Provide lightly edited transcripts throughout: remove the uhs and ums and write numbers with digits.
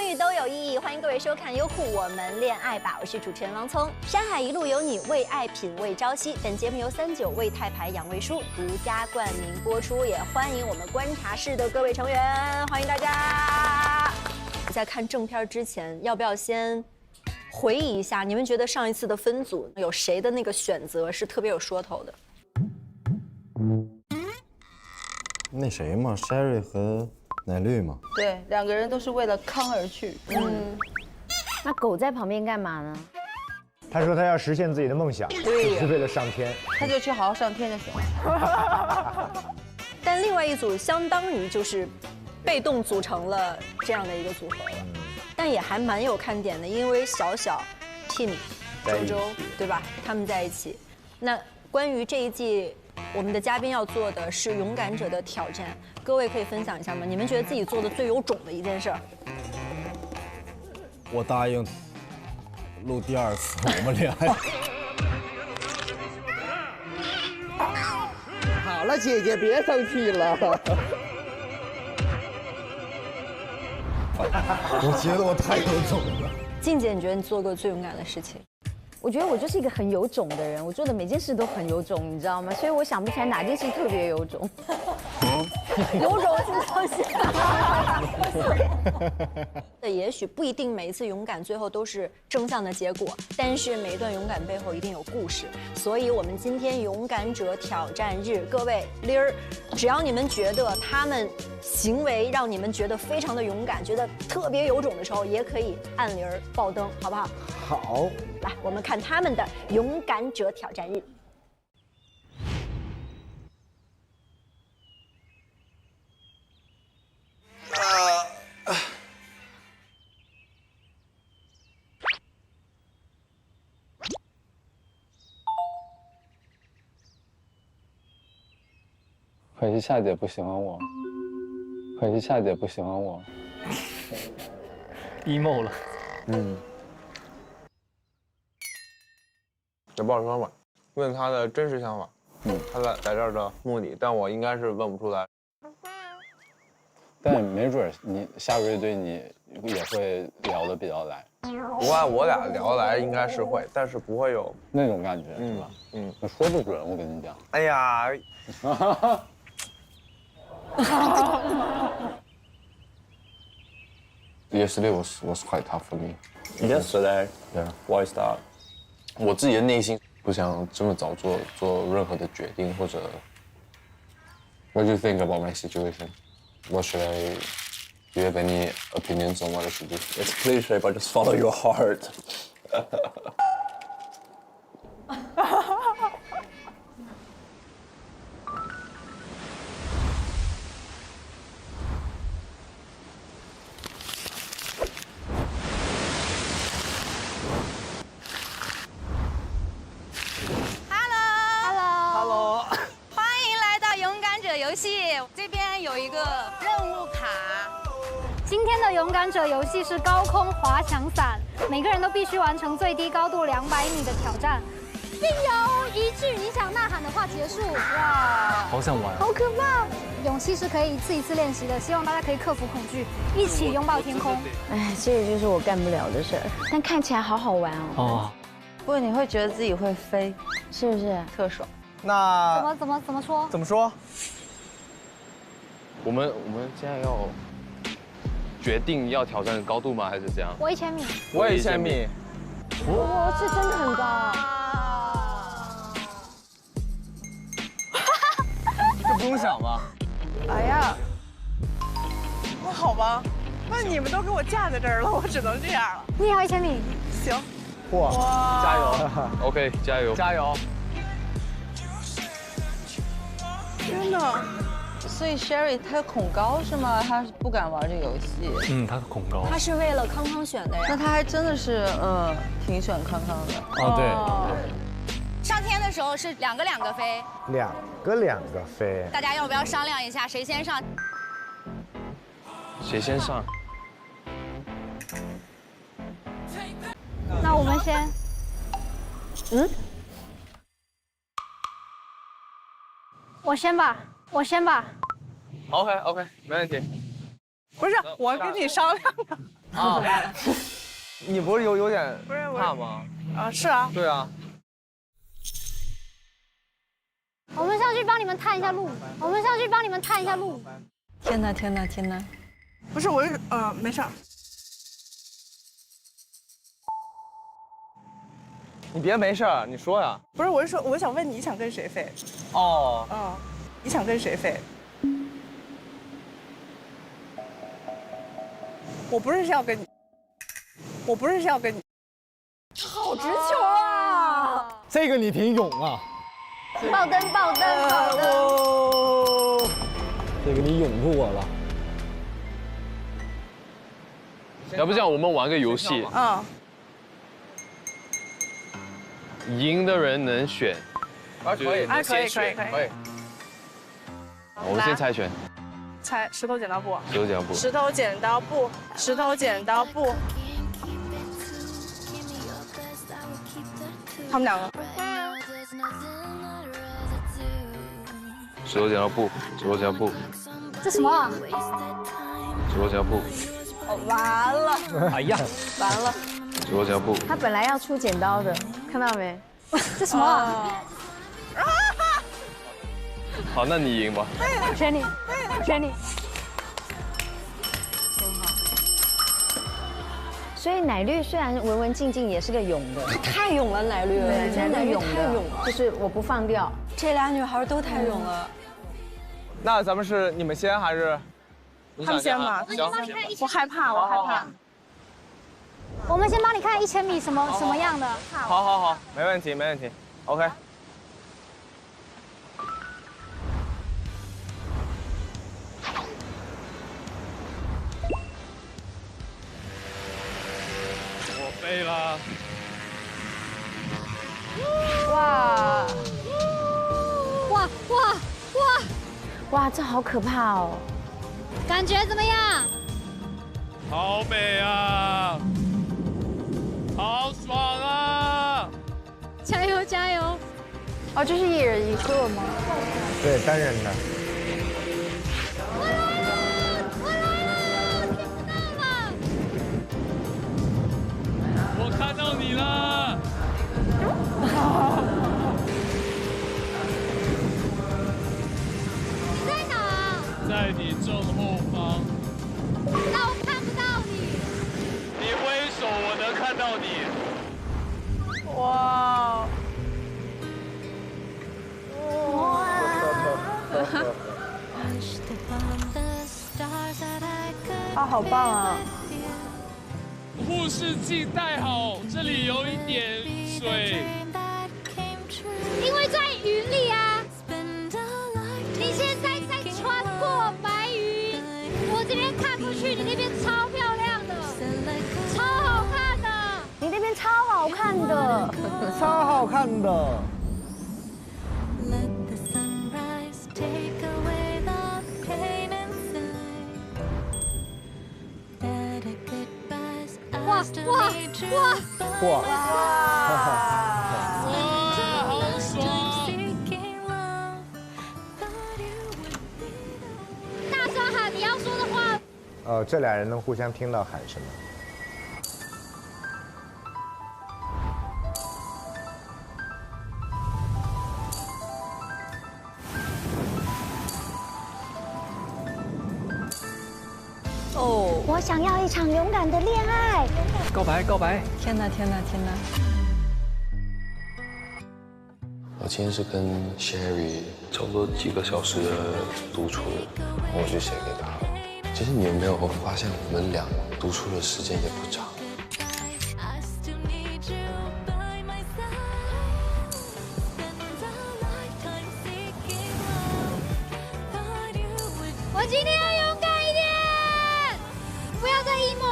相遇都有意义，欢迎各位收看优酷我们恋爱吧，我是主持人王聪。山海一路有你，为爱品味朝夕。本节目由39味太牌养胃舒独家冠名播出，也欢迎我们观察室的各位成员，欢迎大家。在看正片之前，要不要先回忆一下，你们觉得上一次的分组有谁的那个选择是特别有说头的？那谁嘛 ，Sherry 和奶绿嘛。对，两个人都是为了康而去。那狗在旁边干嘛呢？他说他要实现自己的梦想，对，是为了上天。他就去好好上天就行了。但另外一组相当于就是被动组成了这样的一个组合了，但也还蛮有看点的，因为小小、Timmy、周周，对吧？他们在一起。那关于这一季，我们的嘉宾要做的是勇敢者的挑战，各位可以分享一下吗？你们觉得自己做的最有种的一件事儿？我答应录第2次我们恋爱。好了，姐姐别生气了。我觉得我太有种了。静姐，你觉得你做过最勇敢的事情？我觉得我就是一个很有种的人，我做的每件事都很有种，你知道吗？所以我想不起来哪件事特别有种。有种是东西。也许不一定每一次勇敢最后都是正向的结果，但是每一段勇敢背后一定有故事。所以我们今天勇敢者挑战日，各位铃儿，只要你们觉得他们行为让你们觉得非常的勇敢，觉得特别有种的时候，也可以按铃儿爆灯，好不好？好，来，我们看他们的勇敢者挑战日。可惜夏姐不喜欢我，可惜夏姐不喜欢我。emo 了。也不好说嘛，问他的真实想法，他来这儿的目的，但我应该是问不出来。但没准你夏瑞对你也会聊得比较来。不过我俩聊来应该是会，但是不会有那种感觉，是吧？那说不准，我跟你讲。哎呀。Yesterday was quite tough for me. Yesterday, Yeah. why is that? 我自己的内心不想这么早做任何的决定，或者 What do you think about my situation? What should I? Do you have any opinions on what I should do? It's cliche, but just follow your heart. Hello，欢迎来到勇敢者游戏。这边有一个任务卡。今天的勇敢者游戏是高空滑翔伞，每个人都必须完成最低高度200米的挑战，并由一句你想呐喊的话结束。哇，好想玩。好可怕！勇气是可以一次一次练习的，希望大家可以克服恐惧，一起拥抱天空。哎，这也就是我干不了的事儿，但看起来好好玩哦。哦，不过你会觉得自己会飞，是不是？特爽。那怎么说？怎么说？我们现在要决定要挑战的高度吗？还是怎样？我1000米。我也1000米。哇，这真的很高。这不用想吧？哎呀，那好吧，那你们都给我架在这儿了，我只能这样了。你也要1000米？行。哇，加油 ！OK， 加油！加油！天哪！所以 Sherry 她恐高是吗？她不敢玩这个游戏。他是恐高。他是为了康康选的呀。那她还真的是挺选康康的。啊，对。上天的时候是两个飞，两个飞。大家要不要商量一下谁先上？谁先上？那我们先。我先吧。OK， 没问题。不是，我跟你商量的。啊，你不是有点不是我怕吗？啊，是啊。对啊。我们上去帮你们探一下路，我们上去帮你们探一下路。天哪，天哪，天哪！不是我，没事儿。你别没事儿，你说呀。不是，我是说，我想问你想跟谁飞？哦。嗯，你想跟谁飞？我不是要跟你，我不是要跟你。好直球啊！这个你挺勇啊！爆灯，爆灯，爆灯！哦，这个你勇住我了。要不这样，我们玩个游戏，嗯。赢的人能选。啊，可以，可以。我们先猜拳。猜石头剪刀布。石头剪刀布。石头剪刀布，石头剪刀布。他们两个。石头剪刀布，石头剪刀布。这什么啊？石头剪刀布。完了！哎呀，完了！石头剪刀布。他本来要出剪刀的，看到没？这什么啊？好，那你赢吧。选你，选你。所以奶绿虽然文文静静，也是个勇的，太勇了，奶绿，对，真的勇的，太勇了，就是我不放掉。这俩女孩都太勇了。那咱们是你们先还是？他们先吧。行。我害怕，我害怕。我们先帮你看1000米什么样的。好，没问题，没问题。OK。我飞了。哇！哇，这好可怕哦！感觉怎么样？好美啊！好爽啊！加油加油！哦，这是1人1个吗？对，单人的。我来了！我看到你了！你在哪？在你正后方。那我看不到你。你挥手，我能看到你。哇！啊，好棒啊！护士镜戴好，这里有一点水。因为在云里啊。你现在在穿过白云，我这边看过去，你那边超漂亮的，超好看的。你那边超好看的，超好看的。哇！好爽！大声喊你要说的话。这俩人能互相听到喊什么？哦，我想要一场勇敢的恋爱。告白，告白！天哪，天哪，天哪！我今天是跟 Sherry 差不多几个小时的独处，我就写给他了。其实你有没有发现，我们俩独处的时间也不长。我今天要勇敢一点，不要再 emo。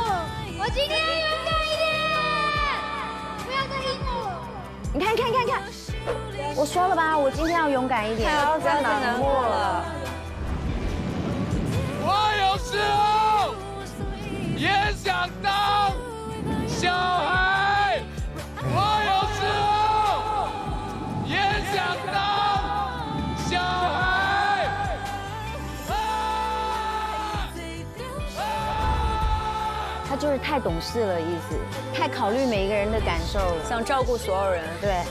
我今天要勇敢一点，不要再 emo。你看，看，看，看，我说了吧，我今天要勇敢一点，不要再难过了。我有时候也想当小孩，我有时候也想当小孩。他就就是太懂事了，意思，太考虑每一个人的感受了，想照顾所有人。对。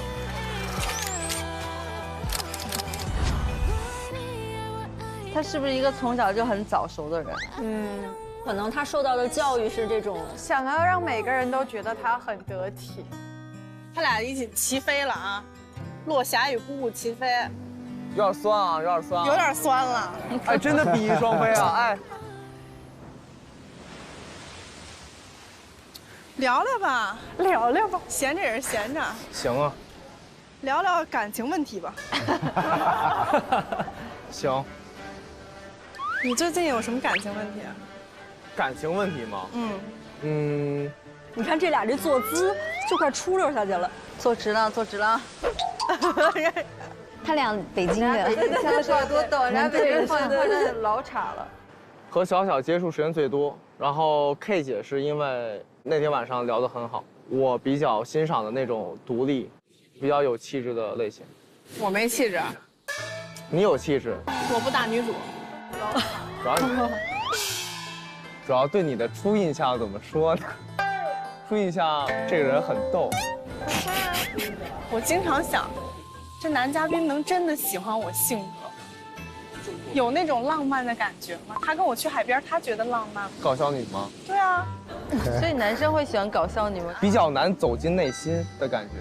他是不是一个从小就很早熟的人？可能他受到的教育是这种，想要让每个人都觉得他很得体。他俩一起齐飞了啊！落霞与姑姑齐飞，有点酸啊，有点酸、啊，有点酸了。哎，真的比翼双飞啊！哎，聊聊吧，聊聊吧，闲着也是闲着。行啊，聊聊感情问题吧。行。你最近有什么感情问题啊？感情问题吗？你看这俩这坐姿就快出溜下去了，坐直了，坐直了。他俩北京的，相差多逗，人家北京换老岔了。和小小接触时间最多，然后 K 姐是因为那天晚上聊得很好，我比较欣赏的那种独立、比较有气质的类型。我没气质，你有气质，我不打女主。主要对你的初印象怎么说呢？初印象这个人很逗。我经常想，这男嘉宾能真的喜欢我性格，有那种浪漫的感觉吗？他跟我去海边，他觉得浪漫吗？搞笑女吗？对啊，所以男生会喜欢搞笑女吗？比较难走进内心的感觉。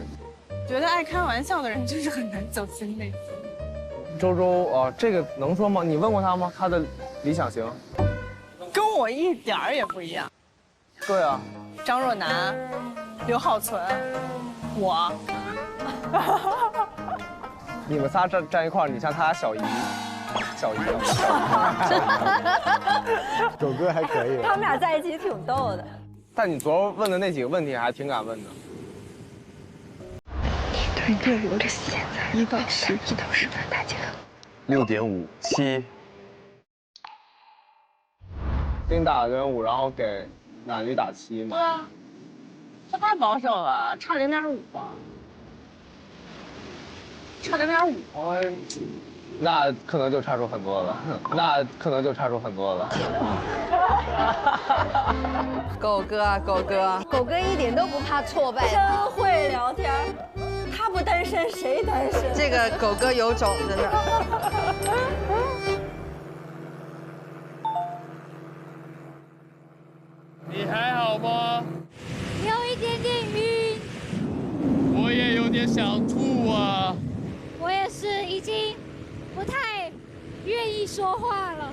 觉得爱开玩笑的人就是很难走进内心。周周，这个能说吗？你问过他吗？他的理想型？跟我一点儿也不一样。对啊。张若楠、刘浩存，我。你们仨站一块儿，你像他俩小姨。狗哥还可以。他们俩在一起挺逗的。但你昨儿问的那几个问题还挺敢问的。对队伍的现在1到10，1到10分打几个？6.5、7。给你打0.5，然后给哪里打7嘛？对啊，这太保守了，差0.5吧。差0.5。那可能就差出很多了。狗哥啊，狗哥，狗哥一点都不怕挫败，真会聊天。他不单身谁单身？这个狗哥有种，真的。你还好吗？有一点点晕。我也有点想吐啊。我也是，已经不太愿意说话了。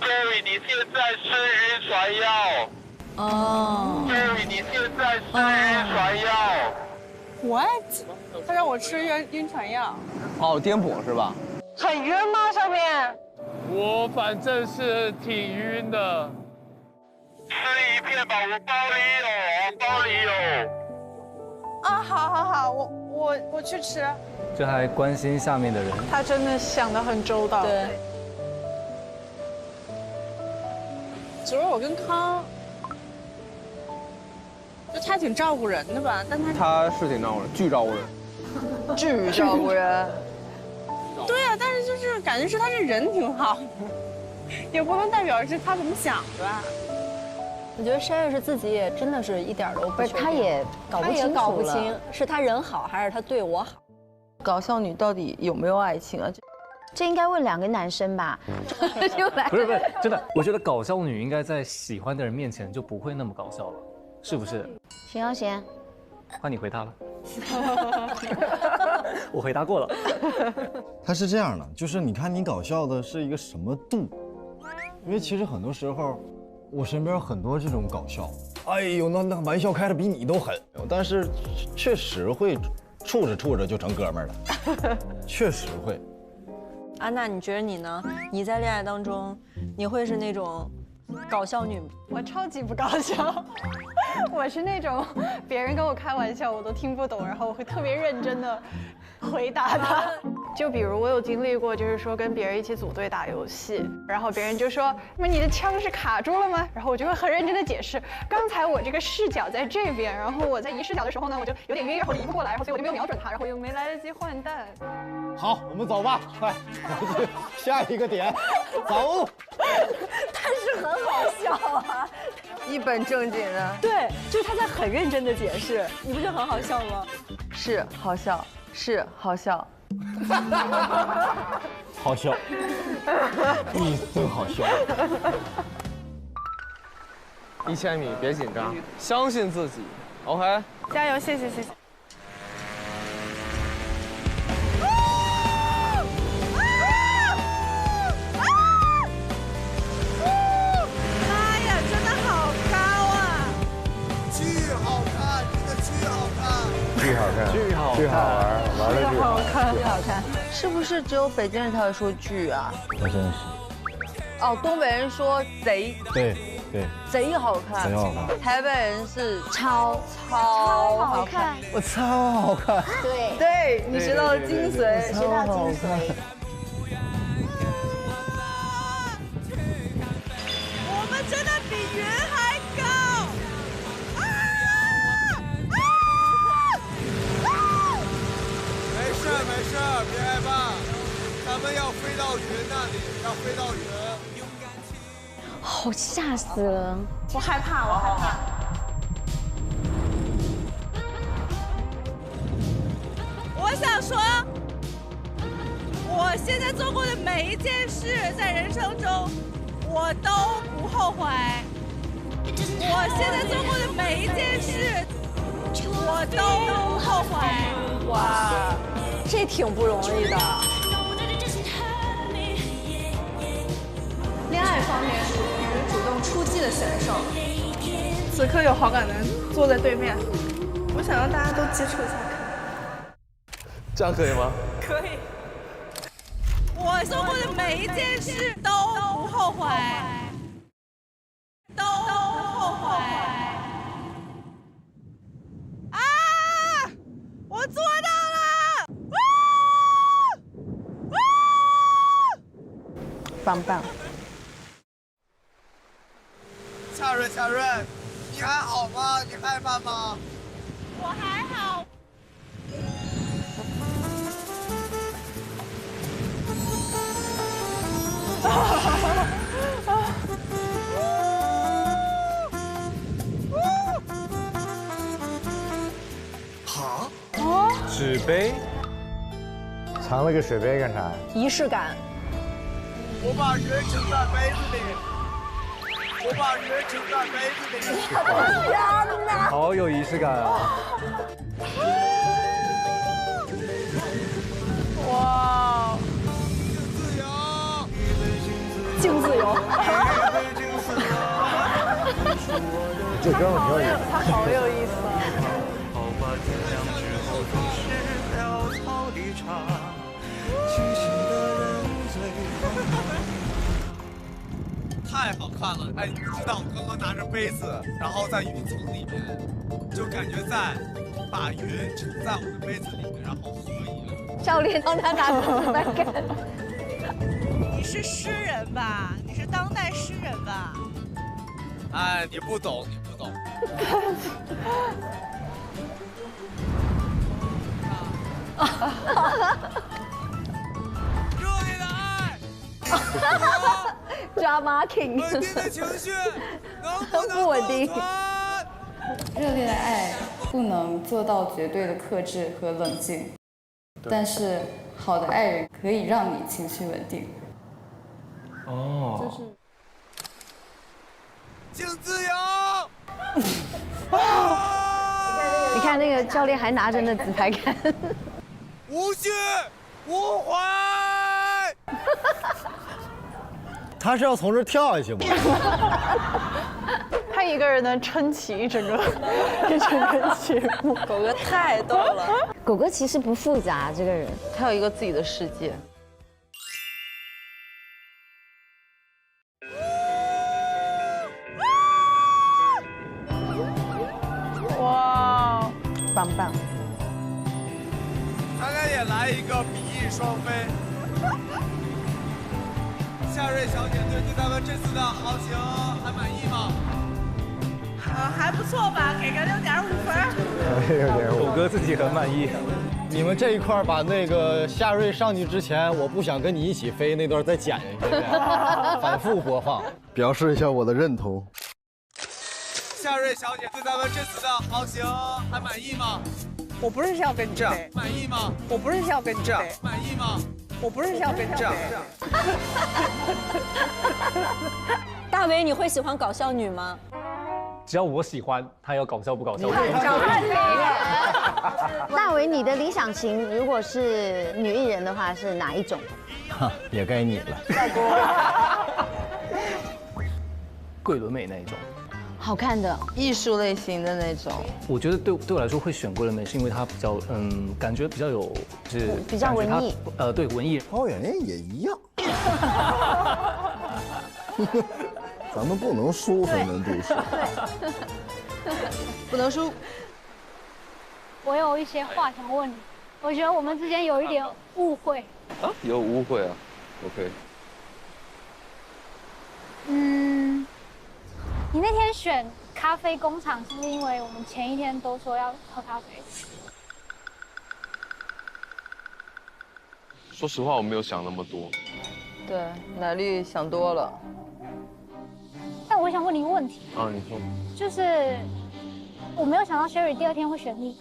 Jerry， 你现在吃晕船药。哦。Jerry， 你现在吃晕船药。What？ 他让我吃晕船药。哦，颠簸是吧？很晕吗？上面？我反正是挺晕的。吃一片吧，我包里有。啊，好，我去吃。这还关心下面的人，他真的想得很周到。对。昨儿我跟康，就他挺照顾人的吧，但他是挺照顾人，巨照顾人。巨照顾人。对啊，但是就是感觉是他这人挺好的，也不能代表是他怎么想的。我觉得Sherry是自己也真的是一点都不，他也搞不清是他人好还是他对我好。搞笑女到底有没有爱情啊？这应该问2个男生吧？不是，真的，我觉得搞笑女应该在喜欢的人面前就不会那么搞笑了，是不是？秦瑶贤，换你回答了。我回答过了。他是这样的，就是你看你搞笑的是一个什么度？因为其实很多时候，我身边很多这种搞笑，哎呦，那玩笑开的比你都狠，但是确实会处着就成哥们儿了，确实会。安娜，你觉得你呢？你在恋爱当中，你会是那种搞笑女吗？我超级不搞笑，我是那种别人跟我开玩笑我都听不懂，然后我会特别认真的回答他。就比如我有经历过，就是说跟别人一起组队打游戏，然后别人就说：“那你的枪是卡住了吗？”然后我就会很认真的解释，刚才我这个视角在这边，然后我在移视角的时候呢，我就有点晕，然后移不过来，然后所以我就没有瞄准他，然后又没来得及换弹。好，我们走吧，快，下一个点，走。但是很好笑啊，一本正经的。对，就是他在很认真的解释，你不觉得很好笑吗？是好笑，是好笑。好笑，你真好笑。1000米，别紧张，相信自己。OK， 加油，谢谢谢谢。妈呀，真的好高啊！巨好看，真的巨好看。巨好看，巨好看，巨好玩，玩的巨好看，巨好看。是不是只有北京人才会说巨啊？还真是。哦，东北人说贼。对。贼好看，贼好看。台北人是超好看，我超好看。对，你知道精髓，知道精髓。我们真的比云还高！没事，别害怕，咱们要飞到云那里，要飞到云。好吓死了！我害怕。我想说，我现在做过的每一件事，在人生中我都不后悔。我现在做过的每一件事，我都不后悔。哇，这挺不容易的。恋爱方面属于主动出击的选手。此刻有好感的人坐在对面，我想让大家都接触一下。这样可以吗？可以。我做过的每一件事都不后悔，都不后悔。啊！我做到了！棒棒。夏瑞，你还好吗？你害怕吗？我还好。好。纸杯。藏了个水杯干啥？仪式感。我把人盛在杯子里。我把人盛在杯子里。天哪！好有仪式感啊！哇！净自由。这哥们儿挺有意思。他好有意思啊！太好看了！哎，你知道我刚刚拿着杯子，然后在云层里面，就感觉在把云盛在我的杯子里面，然后喝一样。教练帮他拿自拍杆。你是诗人吧？你是当代诗人吧？哎，你不懂，你不懂。热烈的爱。Drama King。稳定的情绪能不能不稳定？热烈的爱不能做到绝对的克制和冷静，但是好的爱人可以让你情绪稳定。哦，就是。请自由。你看那个教练还拿着那自拍杆。无惧无悔。他是要从这跳下去吗？他一个人能撑起一整个节目。狗哥太逗了。狗哥其实不复杂，这个人他有一个自己的世界。哇，棒棒。咱俩也来一个比翼双飞。夏瑞小姐对咱们这次的航行还满意吗？还不错吧，给个6.5分。狗哥自己很满意。你们这一块把那个夏瑞上去之前，我不想跟你一起飞那段再剪一下，反复播放，表示一下我的认同。夏瑞小姐对咱们这次的航行还满意吗？我不是要跟你飞，满意吗？我不是要跟你飞，满意吗？我不是要跟你飞。大为，你会喜欢搞笑女吗？只要我喜欢，他要搞笑不搞笑？大为，你的理想型如果是女艺人的话，是哪一种？哈，也该你了。桂纶镁那一种，好看的艺术类型的那种。我觉得对我来说会选桂纶镁，是因为她比较感觉比较有就是比较文艺。对文艺。高圆圆也一样。咱们不能输，反正就是不能输。我有一些话想问你，我觉得我们之间有一点误会。啊？有误会啊 ？OK。你那天选咖啡工厂，是不是因为我们前一天都说要喝咖啡？说实话，我没有想那么多。对，奶绿想多了。但我想问你一个问题。啊，你说。就是我没有想到 Sherry 第2天会选你，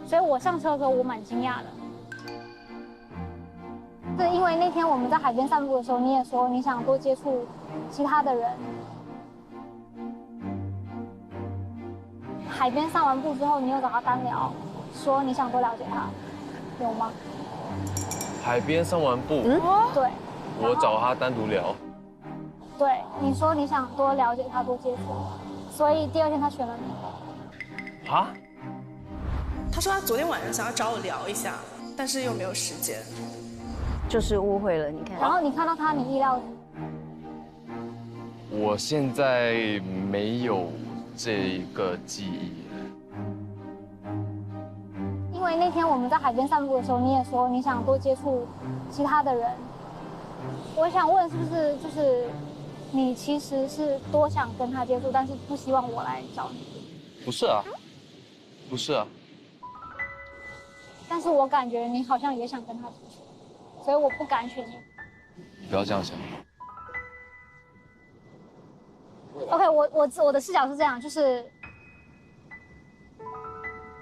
所以我上车的时候我蛮惊讶的。是因为那天我们在海边散步的时候，你也说你想多接触其他的人。海边散完步之后，你有找他单聊，说你想多了解他，有吗？海边散完步，对，我找他单独聊。对，你说你想多了解他，多接触，所以第2天他选了你。啊？他说他昨天晚上想要找我聊一下，但是又没有时间，就是误会了。你看，然后你看到他，你意料？我现在没有这个记忆。因为那天我们在海边散步的时候，你也说你想多接触其他的人。我想问，是不是就是你其实是多想跟他接触，但是不希望我来找你？不是啊，不是啊。但是我感觉你好像也想跟他接触，所以我不敢选你。不要这样想。OK， 我的视角是这样，就是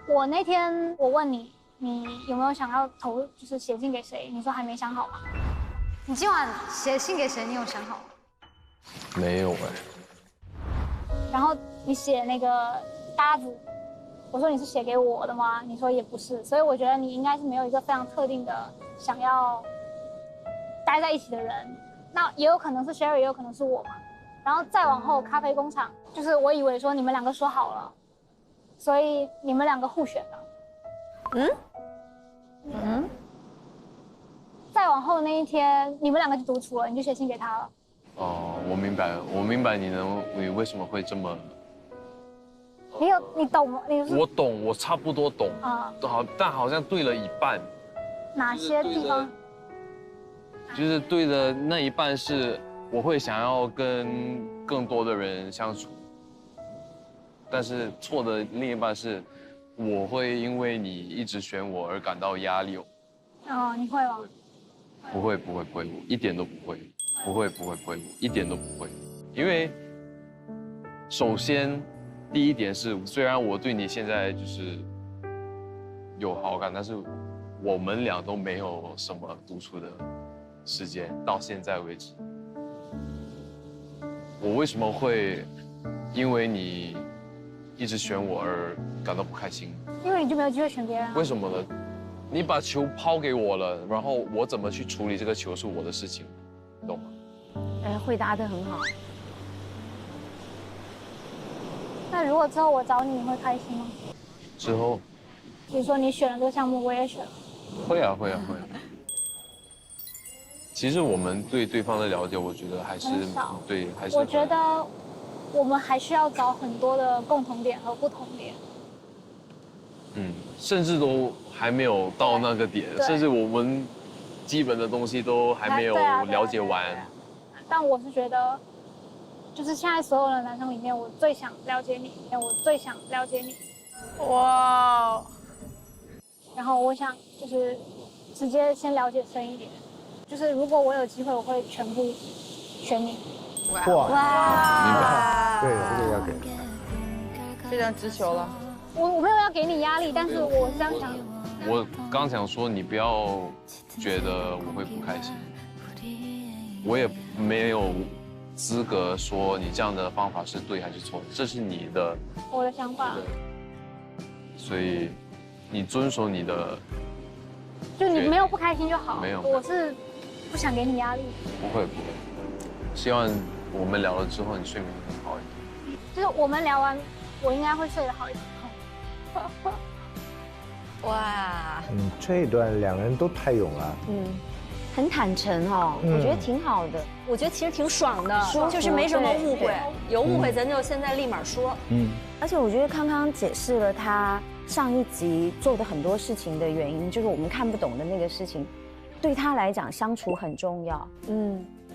我那天我问你，你有没有想要就是写信给谁？你说还没想好吗？你今晚写信给谁？你有想好吗？没有哎。然后你写那个搭子，我说你是写给我的吗？你说也不是，所以我觉得你应该是没有一个非常特定的想要待在一起的人。那也有可能是 Sherry， 也有可能是我嘛。然后再往后，咖啡工厂，就是我以为说你们2个说好了，所以你们2个互选的。再往后那一天，你们2个就独处了，你就写信给他了。哦，我明白了，我明白你为什么会这么。你懂吗？我懂，我差不多懂。啊。但好像对了一半。哪些地方？就是对的那一半是。我会想要跟更多的人相处，但是错的另一半是，我会因为你一直选我而感到压力。哦，你会吗？不会，我一点都不会，不会，一点都不会。因为首先，第一点是，虽然我对你现在就是有好感，但是我们俩都没有什么独处的时间，到现在为止。我为什么会因为你一直选我而感到不开心？因为你就没有机会选别人啊。为什么呢？你把球抛给我了，然后我怎么去处理这个球是我的事情，懂吗？回答得很好。那如果之后我找你，你会开心吗？之后，比如说你选了这个项目，我也选了。会啊。其实我们对对方的了解，我觉得还是对，还是。我觉得我们还需要找很多的共同点和不同点。甚至都还没有到那个点，甚至我们基本的东西都还没有了解完。但我是觉得，就是现在所有的男生里面，我最想了解你，我最想了解你。哇！然后我想就是直接先了解深一点，就是如果我有机会，我会全部选你。哇！对，这个要给。非常直球了。我没有要给你压力，但是我这样想。我刚想说，你不要觉得我会不开心，我也没有资格说你这样的方法是对还是错，这是我的想法。所以你遵守你的，就你没有不开心就好。没有，我是不想给你压力。不会，希望我们聊了之后你睡眠很好一点。就是我们聊完，我应该会睡得好一点。哇，这一段两个人都太勇了，很坦诚哦，我觉得挺好的。我觉得其实挺爽的，就是没什么误会，有误会咱就现在立马说。而且我觉得康康解释了他上一集做的很多事情的原因，就是我们看不懂的那个事情，对他来讲相处很重要。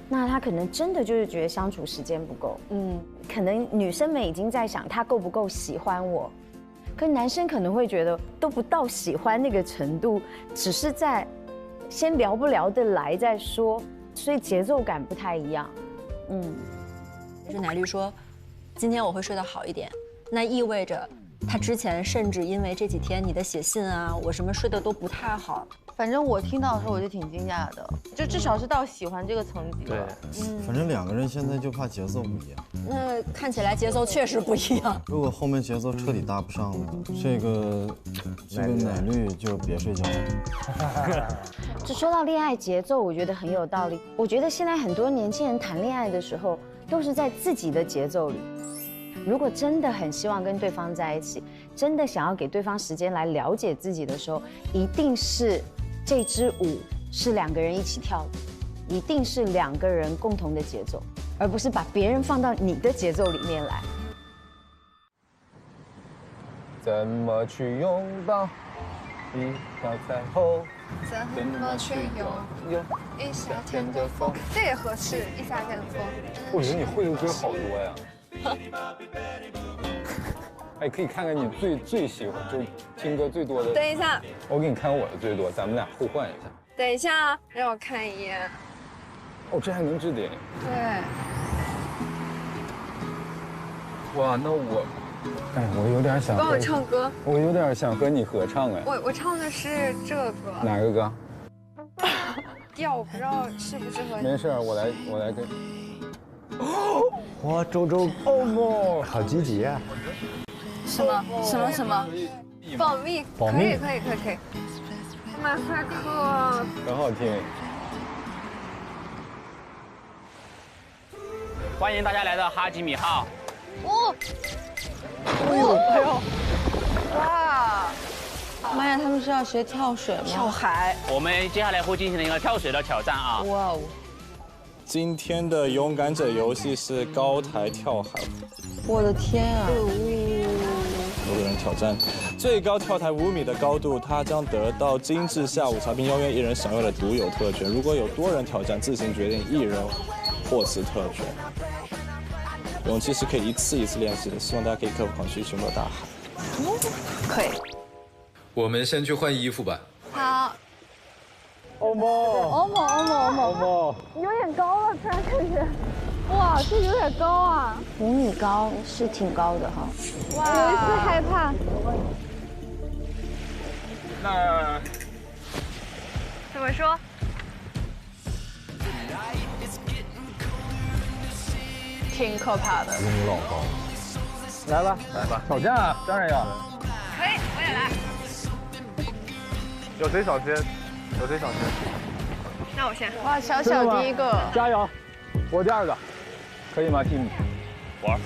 那他可能真的就是觉得相处时间不够。可能女生们已经在想他够不够喜欢我。可男生可能会觉得都不到喜欢那个程度，只是在先聊不聊得来再说，所以节奏感不太一样。就是奶绿说，今天我会睡得好一点，那意味着他之前甚至因为这几天你的写信啊，我什么睡得都不太好。反正我听到的时候我就挺惊讶的，就至少是到喜欢这个层级了。反正两个人现在就怕节奏不一样。那看起来节奏确实不一样。如果后面节奏彻底搭不上了，这个奶绿就别睡觉了。就说到恋爱节奏，我觉得很有道理。我觉得现在很多年轻人谈恋爱的时候，都是在自己的节奏里。如果真的很希望跟对方在一起，真的想要给对方时间来了解自己的时候，一定是这支舞是两个人一起跳的，一定是两个人共同的节奏，而不是把别人放到你的节奏里面来。怎么去拥抱一条彩虹？怎么去拥一夏天的风？这也合适，一夏天的风。我觉得你会的歌好多呀。哎，可以看看你最喜欢，就是听歌最多的。等一下，我给你看我的最多，咱们俩互换一下。等一下，让我看一眼。哦，这还能置顶？对。哇，那我有点想。帮我唱歌。我有点想和你合唱哎。我唱的是这个歌。哪个歌？调我不知道适不适合你。没事，我来跟。哇，周哦，好积极啊！什么？保密？可以。马赛克。很好听。欢迎大家来到哈基米号。哎呦！哇！妈呀，他们是要学跳水吗？跳海。我们接下来会进行一个跳水的挑战啊！哇哦！今天的勇敢者游戏是高台跳海。我的天啊！6个人挑战，最高跳台5米的高度，他将得到精致下午茶并邀约一人享用的独有特权。如果有多人挑战，自行决定一人获此特权。勇气是可以一次一次练习的，希望大家可以克服恐惧，寻找大海。可以。我们先去换衣服吧。好。欧某，有点高了，突然感觉，哇，这有点高啊！5米高是挺高的哈。哇，有一丝害怕。那怎么说？挺可怕的。5米老高。来吧，挑战啊，当然要。可以，我也来。有谁想先？那我先。哇，小第一个。加油！我第2个，可以吗 ，Tim？ 玩。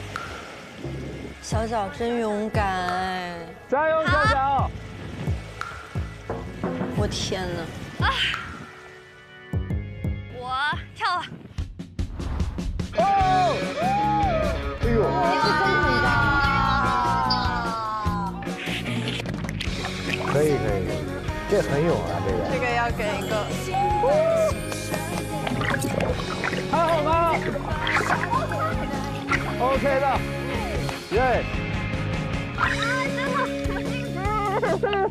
小真勇敢。加油，小！我天哪！我跳了。哦！哎呦！你是真很高。这很勇啊，这个。这个要给一个。还好吗 ？OK 的，耶。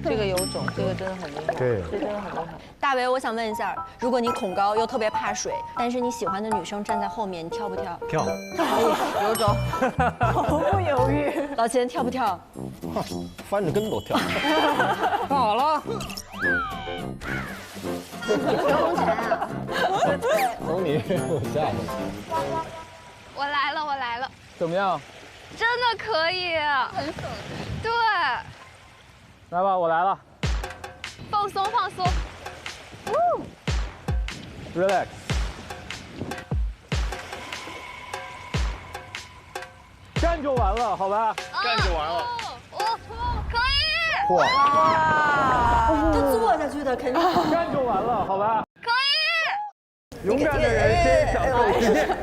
这个有种，这个真的很厉害，对，这真的很厉害。大为，我想问一下，如果你恐高又特别怕水，但是你喜欢的女生站在后面，你跳不跳？跳。有种，毫不犹豫。老钱跳不跳？翻着跟斗跳。好了。刘钱啊！等你，我下去。我来了，我来了。怎么样？真的可以，很爽。对。来吧，我来了。放松放松。Relax。干就完了，好吧？干就完了。可以。哇！都坐下去的，肯定。干就完了，好吧？可以。勇敢的人先享受世界。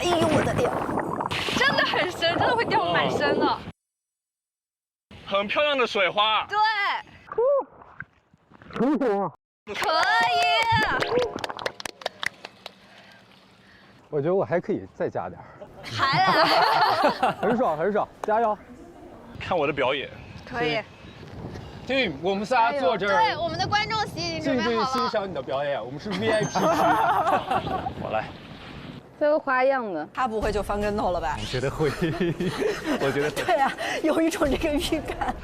哎呦我的天！真的很深，真的会掉满身的。很漂亮的水花。对。很爽。可以。我觉得我还可以再加点。还来。很爽，很爽，加油！看我的表演。可以。Team， 我们仨坐这儿。对，我们的观众席已经准备好了。静静欣赏你的表演，我们是 VIP 区。我来。这个花样的，他不会就翻跟头了吧？我觉得会，我觉得会。对啊，有一种这个预感。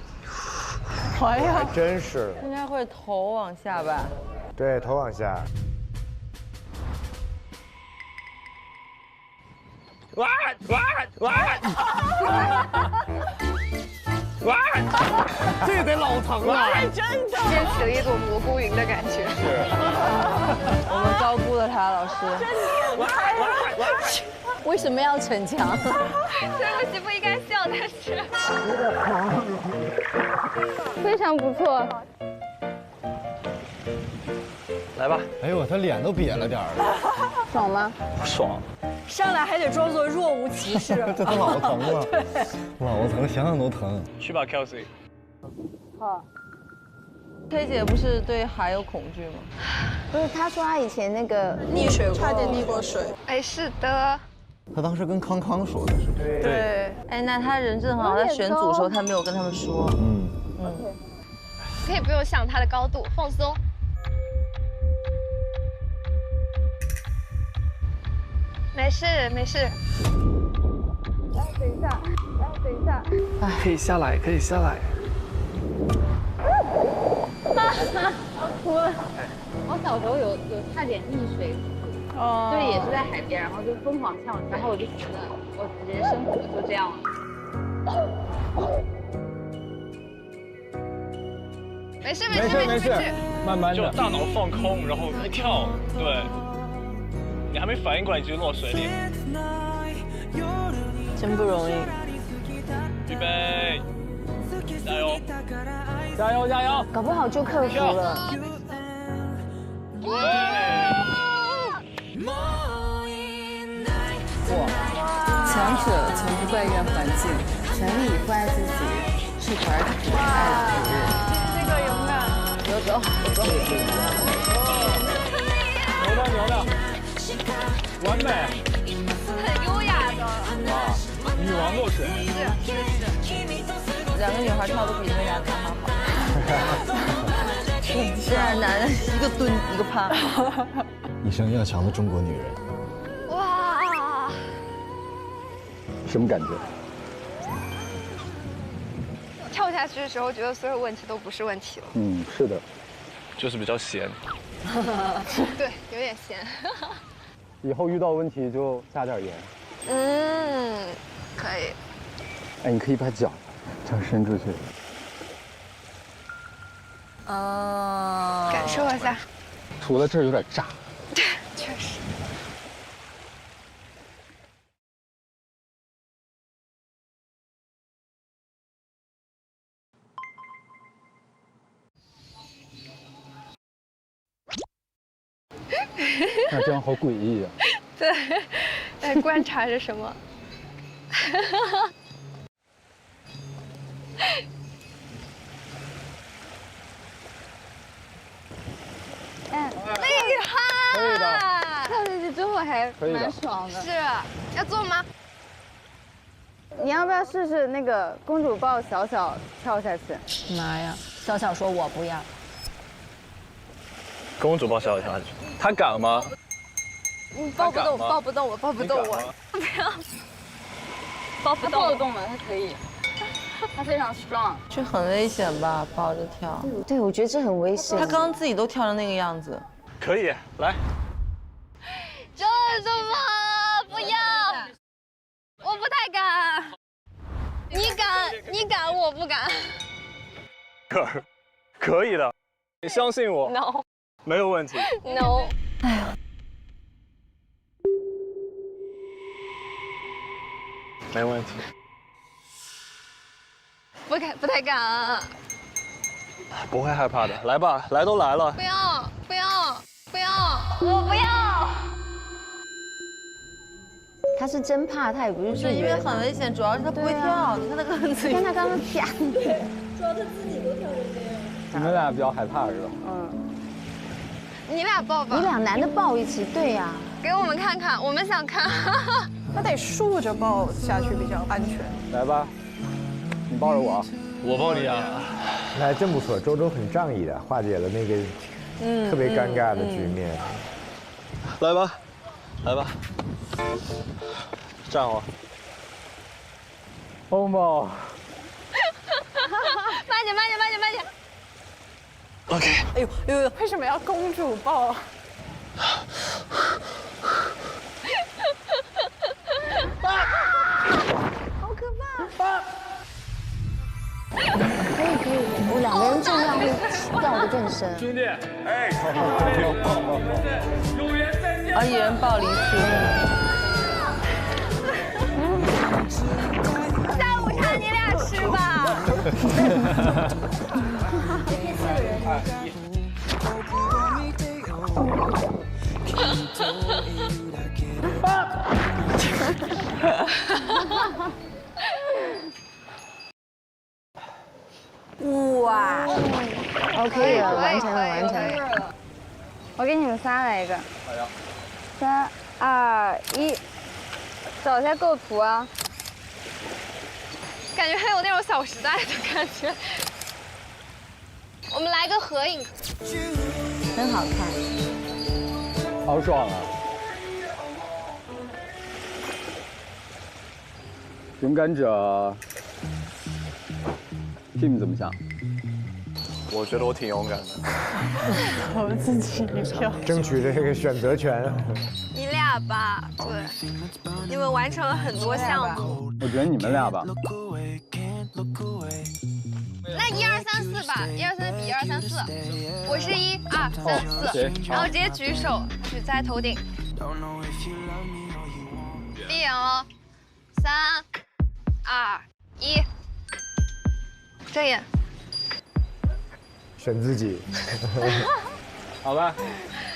哎呀，真是。应该会头往下吧？对，头往下。哇哇哇！哇！这个得老疼了。真的。掀起了一朵蘑菇云的感觉。是。我们高估了他，老师。真厉害！为什么要逞强？对不起，不应该笑，但是。非常不错。来吧。哎呦，他脸都瘪了点儿了。爽吗？爽。上来还得装作若无其事。这都老疼了。对。老疼，想想都疼。去吧 ，Kelsey。好。K 姐不是对海有恐惧吗？不是，她说她以前那个溺水过，差点溺过水。哎，是的。他当时跟康康说的是不是？对。哎，那他人正好，在选组的时候他没有跟他们说。可以不用想他的高度，放松。没事没事。等一下，等一下。可以下来，可以下来。我哭了。我小时候有差点溺水，就是也是在海边，然后就疯狂跳，然后我就觉得我人生可能就这样了。没事没事没事，慢慢的，就大脑放空，然后一跳，对，你还没反应过来你就落水里，真不容易。预备，加油，加油加油！搞不好就克服了。强者从不抱怨环境，全力以赴爱自己，是团体爱的责任。这个勇敢，有走，有走。牛的牛的，完美。很优雅的。哇，女王落水。是。两个女孩跳的比那俩男孩好。现在男人一个蹲一个趴。一生要强的中国女人。哇！什么感觉？跳下去的时候，觉得所有问题都不是问题了。是的，就是比较闲。对，有点咸。以后遇到问题就加点盐。可以。哎，你可以把脚这样伸出去。感受一下。除了这儿有点炸。确实。那这样好诡异啊！对，在观察着什么？还可以的蛮爽的。是，要做吗？你要不要试试那个公主抱小小跳下去？妈呀！小小说我不要。公主抱小小跳下去，她敢吗？你抱不动，抱不动我，抱不动我，不要，抱不动，抱得动吗？她可以，她非常 strong。这很危险吧？抱着跳。对，我觉得这很危险。他刚刚自己都跳成那个样子。可以，来。这是什么？不要，我不太敢。你敢，我不敢。可以的，你相信我。No。没有问题。No。哎呀。没问题。不太敢啊。不会害怕的，来吧，来都来了。不要，我不要。他是真怕，他也不是是因为很危险，主要是他不会跳。你看他刚刚自己，看他刚刚啪。主要他自己都跳成这样。你们俩比较害怕是吧？你俩抱吧。你俩男的抱一起，对呀。给我们看看，我们想看。他得竖着抱下去比较安全。来吧，你抱着我，我抱你啊。那真不错，周周很仗义的化解了那个特别尴尬的局面。来吧，来吧，站好，抱抱。慢点。OK。哎呦，为什么要公主抱？好可怕！可以，我两个人重量会掉得更深。兄弟，哎，有缘再见。一人抱离去。下午茶你俩吃吧。哇 ，OK 了，完成了。我给你们仨来一个。3、2、1，找一下构图啊。感觉很有那种《小时代》的感觉。我们来个合影。真好看。好爽啊！勇敢者 Tim 怎么想？我觉得我挺勇敢的。我自己跳，争取这个选择权。你俩吧，对，你们完成了很多项目。我觉得你们俩吧。那1、2、3、4吧，1、2、3比1、2、3、4。我是1、2、3、4，然后直接举手举在头顶。闭眼哦，3、2、1，睁眼。选自己。好吧，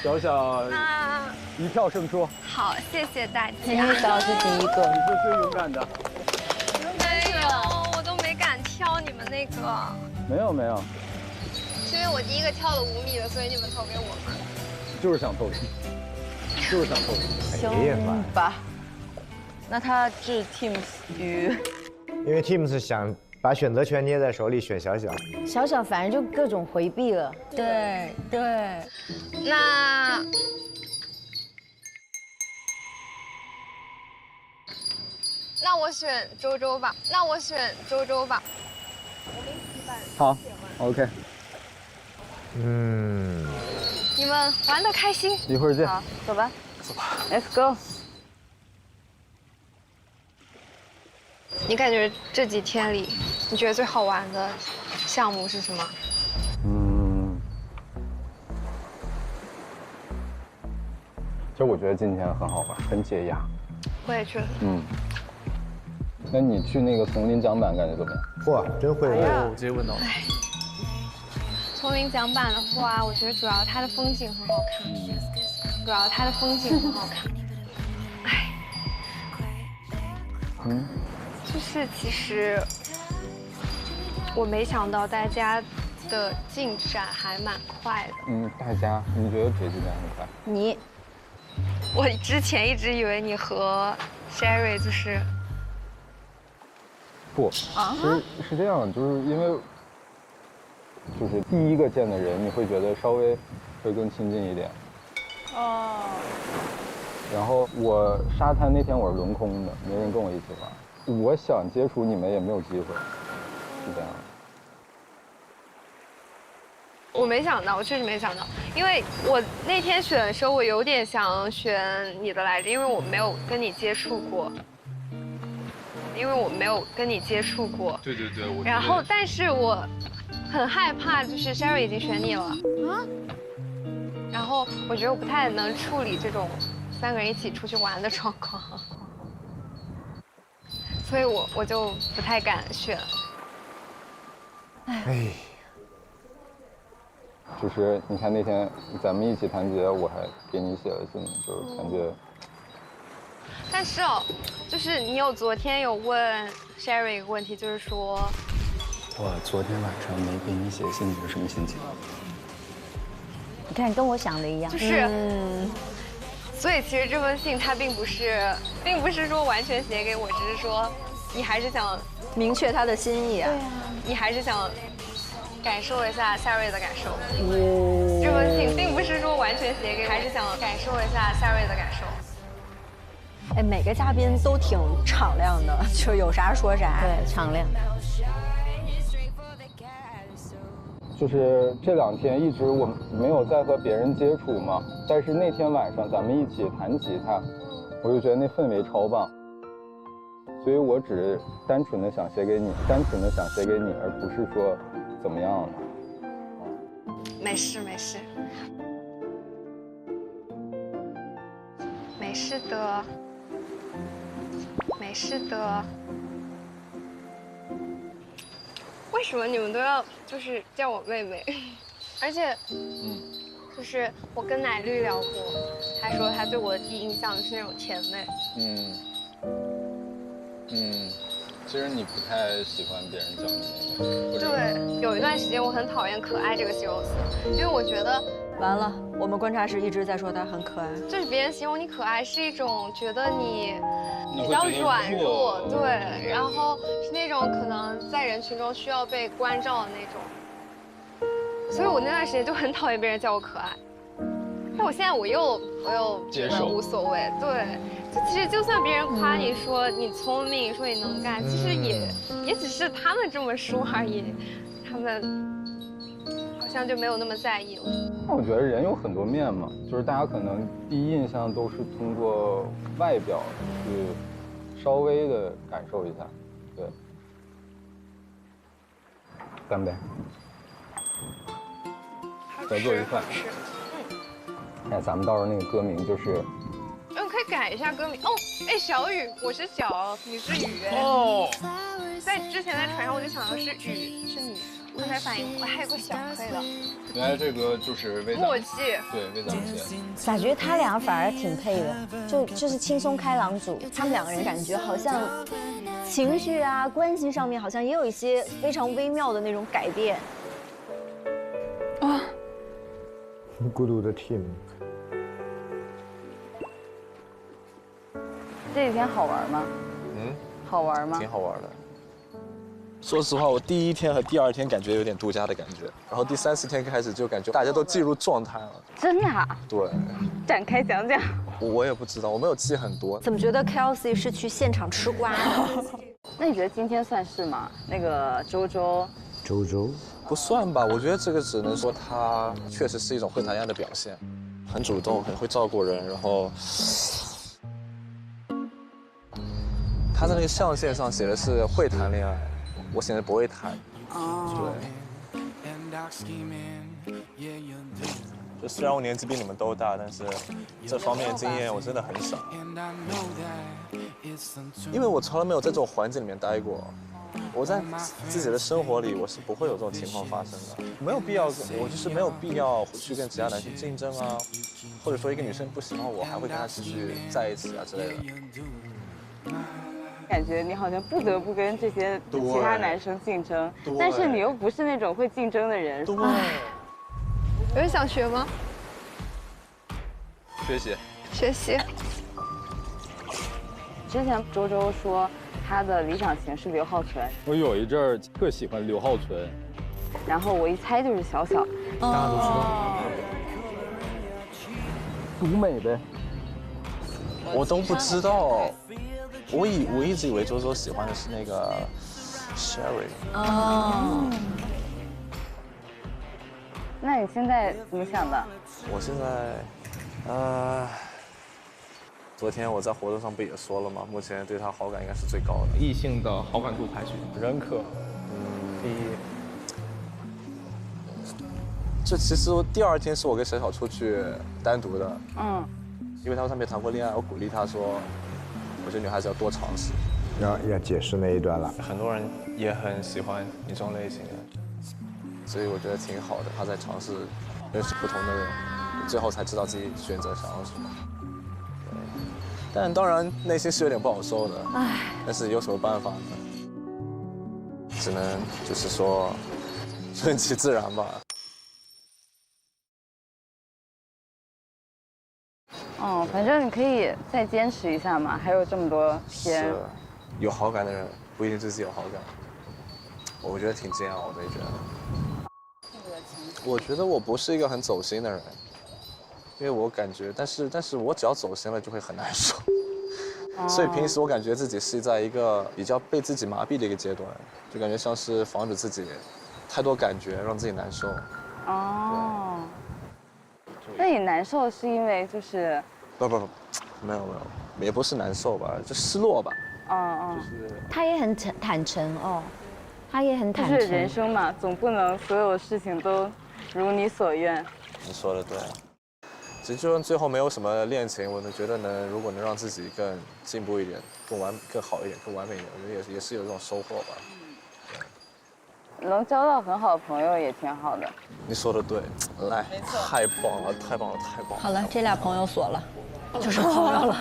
小小一票胜出。好，谢谢大家。因为小是第一个，你是最勇敢的。没有，我都没敢跳你们那个。没有，是因为我第一个跳了5米的，所以你们投给我吗？就是想投你，就是想投你。行吧。那他置 Teams 于，因为 Teams 想把选择权捏在手里，选小小。小小反而就各种回避了。对。那我选周周吧。好 ，OK。你们玩得开心。一会儿见。好，走吧。Let's go。你感觉这几天里，你觉得最好玩的项目是什么？其实我觉得今天很好玩，很解压。我也觉得。那你去那个丛林桨板感觉怎么样？嚯，真会问，直接问到了。丛林桨板的话，我觉得主要它的风景很好看，就是其实我没想到大家的进展还蛮快的。大家，你觉得谁进展很快？你，我之前一直以为你和 Sherry 就是不，其实是这样，就是因为就是第一个见的人，你会觉得稍微会更亲近一点。哦。然后我沙滩那天我是轮空的，没人跟我一起玩，我想接触你们也没有机会，是这样。我没想到，我确实没想到，因为我那天选的时候，我有点想选你的来着，因为我没有跟你接触过。对对对，我。然后，但是我很害怕，就是 Sherry 已经选你了啊。然后我觉得我不太能处理这种3个人一起出去玩的状况，所以我就不太敢选。哎。就是你看那天咱们一起谈节，我还给你写了信，就是感觉。但是哦，就是你昨天有问 Sherry 一个问题，就是说，我昨天晚上没给你写信，你是什么心情？你看，跟我想的一样。就是，所以其实这封信它并不是说完全写给我，只是说你还是想明确他的心意啊。对啊，你还是想感受一下 Sherry 的感受。这封信并不是说完全写给，还是想感受一下 Sherry 的感受。哎，每个嘉宾都挺敞亮的，就有啥说啥。对，敞亮。就是这2天一直我没有在和别人接触嘛，但是那天晚上咱们一起弹吉他，我就觉得那氛围超棒，所以我只是单纯的想写给你，而不是说怎么样了。没事没事，没事的。没事的。为什么你们都要就是叫我妹妹？而且，就是我跟奶绿聊过，他说他对我的第一印象就是那种甜妹。其实你不太喜欢别人叫你妹妹。对，有一段时间我很讨厌可爱这个形容词，因为我觉得。完了，我们观察室一直在说她很可爱，就是别人形容你可爱是一种觉得你比较软弱，对，然后是那种可能在人群中需要被关照的那种，所以我那段时间就很讨厌别人叫我可爱，但我现在我又觉得无所谓，对，就其实就算别人夸你说你聪明，说你能干，其实也只是他们这么说而已，他们。好像就没有那么在意了。那我觉得人有很多面嘛，就是大家可能第一印象都是通过外表去稍微的感受一下，对。干杯！合作愉快。哎，咱们到时候那个歌名就是。可以改一下歌名哦。哎，小雨，我是小，你是雨。哦。在之前在船上我就想到是雨，是你。我才反应，我还有个小可以的。原来这个就是为默契，对，为咱们写。咋觉得他俩反而挺配的，就是轻松开朗组，他们2个人感觉好像情绪啊、关系上面好像也有一些非常微妙的那种改变。啊，孤独的 team。这几天好玩吗？好玩吗？挺好玩的。说实话，我第1天和第2天感觉有点度假的感觉，然后第3、4天开始就感觉大家都进入状态了。真的啊？对。展开讲讲。我也不知道，我没有记很多。怎么觉得 Kelsey 是去现场吃瓜的？那你觉得今天算是吗？那个周周不算吧，我觉得这个只能说他确实是一种会谈恋爱的表现，很主动，很会照顾人，然后。他的那个象限上写的是会谈恋爱，我写的不会谈。哦。对。就虽然我年纪比你们都大，但是这方面的经验我真的很少。因为我从来没有在这种环境里面待过，我在自己的生活里我是不会有这种情况发生的，没有必要，我就是没有必要去跟其他男生竞争啊，或者说一个女生不喜欢我，还会跟她继续在一起啊之类的。感觉你好像不得不跟这些其他男生竞争，但是你又不是那种会竞争的人。对。有人想学吗？学习。学习。之前周周说他的理想型是刘浩存，我有一阵儿特喜欢刘浩存，然后我一猜就是小小，大家都知道。独美呗。我都不知道，我一直以为周周喜欢的是那个 Sherry。哦。那你现在怎么想的？我现在，昨天我在活动上不也说了吗？目前对他好感应该是最高的。异性的好感度排序，认可。第一。这其实第2天是我跟小小出去单独的，因为他没谈过恋爱，我鼓励他说，我觉得女孩子要多尝试。然后要解释那一段了。很多人也很喜欢你这种类型的，所以我觉得挺好的。他在尝试认识不同的人，最后才知道自己选择想要什么。但当然内心是有点不好受的，但是有什么办法呢？只能就是说顺其自然吧。反正你可以再坚持一下嘛，还有这么多天。有好感的人不一定对自己有好感，我觉得挺煎熬的，你觉得？我觉得我不是一个很走心的人，因为我感觉，但是我只要走心了就会很难受，所以平时我感觉自己是在一个比较被自己麻痹的一个阶段，就感觉像是防止自己太多感觉让自己难受。那你难受是因为就是？不，没有，也不是难受吧，就失落吧。就是他也很坦诚哦，他也很坦诚。就是人生嘛，总不能所有事情都如你所愿。你说的对，其实就算最后没有什么恋情，我觉得如果能让自己更进步一点、更好一点、更完美一点，我觉得也是有这种收获吧。能交到很好的朋友也挺好的。你说的对，来，太棒了！好了，这俩朋友锁了，就是朋友了，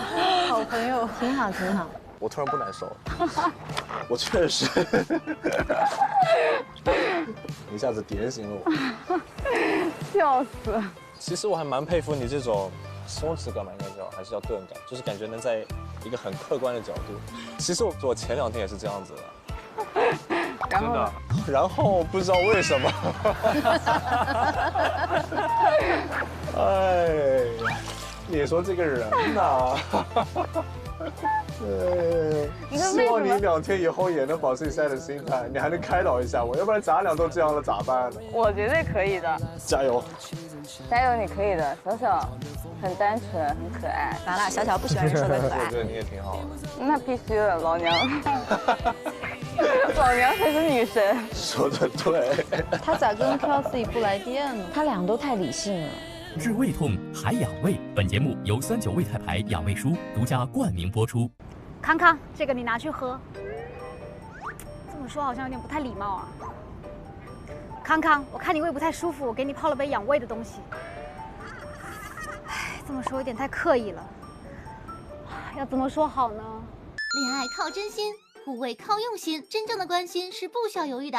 好朋友，挺好。我突然不难受了，我确实一下子点醒了我，笑死。其实我还蛮佩服你这种松弛感嘛，应该叫还是叫钝感，就是感觉能在一个很客观的角度。其实我前2天也是这样子的。真的，然后不知道为什么，哎，你说这个人呐，希望你2天以后也能保持你现在的心态，你还能开导一下我，要不然咱俩都这样了咋办呢？我绝对可以的，加油，你可以的，小小很单纯，很可爱。完了，小小不喜欢人说的可爱。我觉得你也挺好的。那必须的，老娘。老娘才是女神。说的对。他咋跟 Kelsey 不来电呢？他俩都太理性了。治胃痛还养胃，本节目由39胃泰牌养胃舒独家冠名播出。康康，这个你拿去喝。这么说好像有点不太礼貌啊。康康，我看你胃不太舒服，我给你泡了杯养胃的东西。哎，这么说有点太刻意了。要怎么说好呢？恋爱靠真心，护卫靠用心，真正的关心是不需要犹豫的。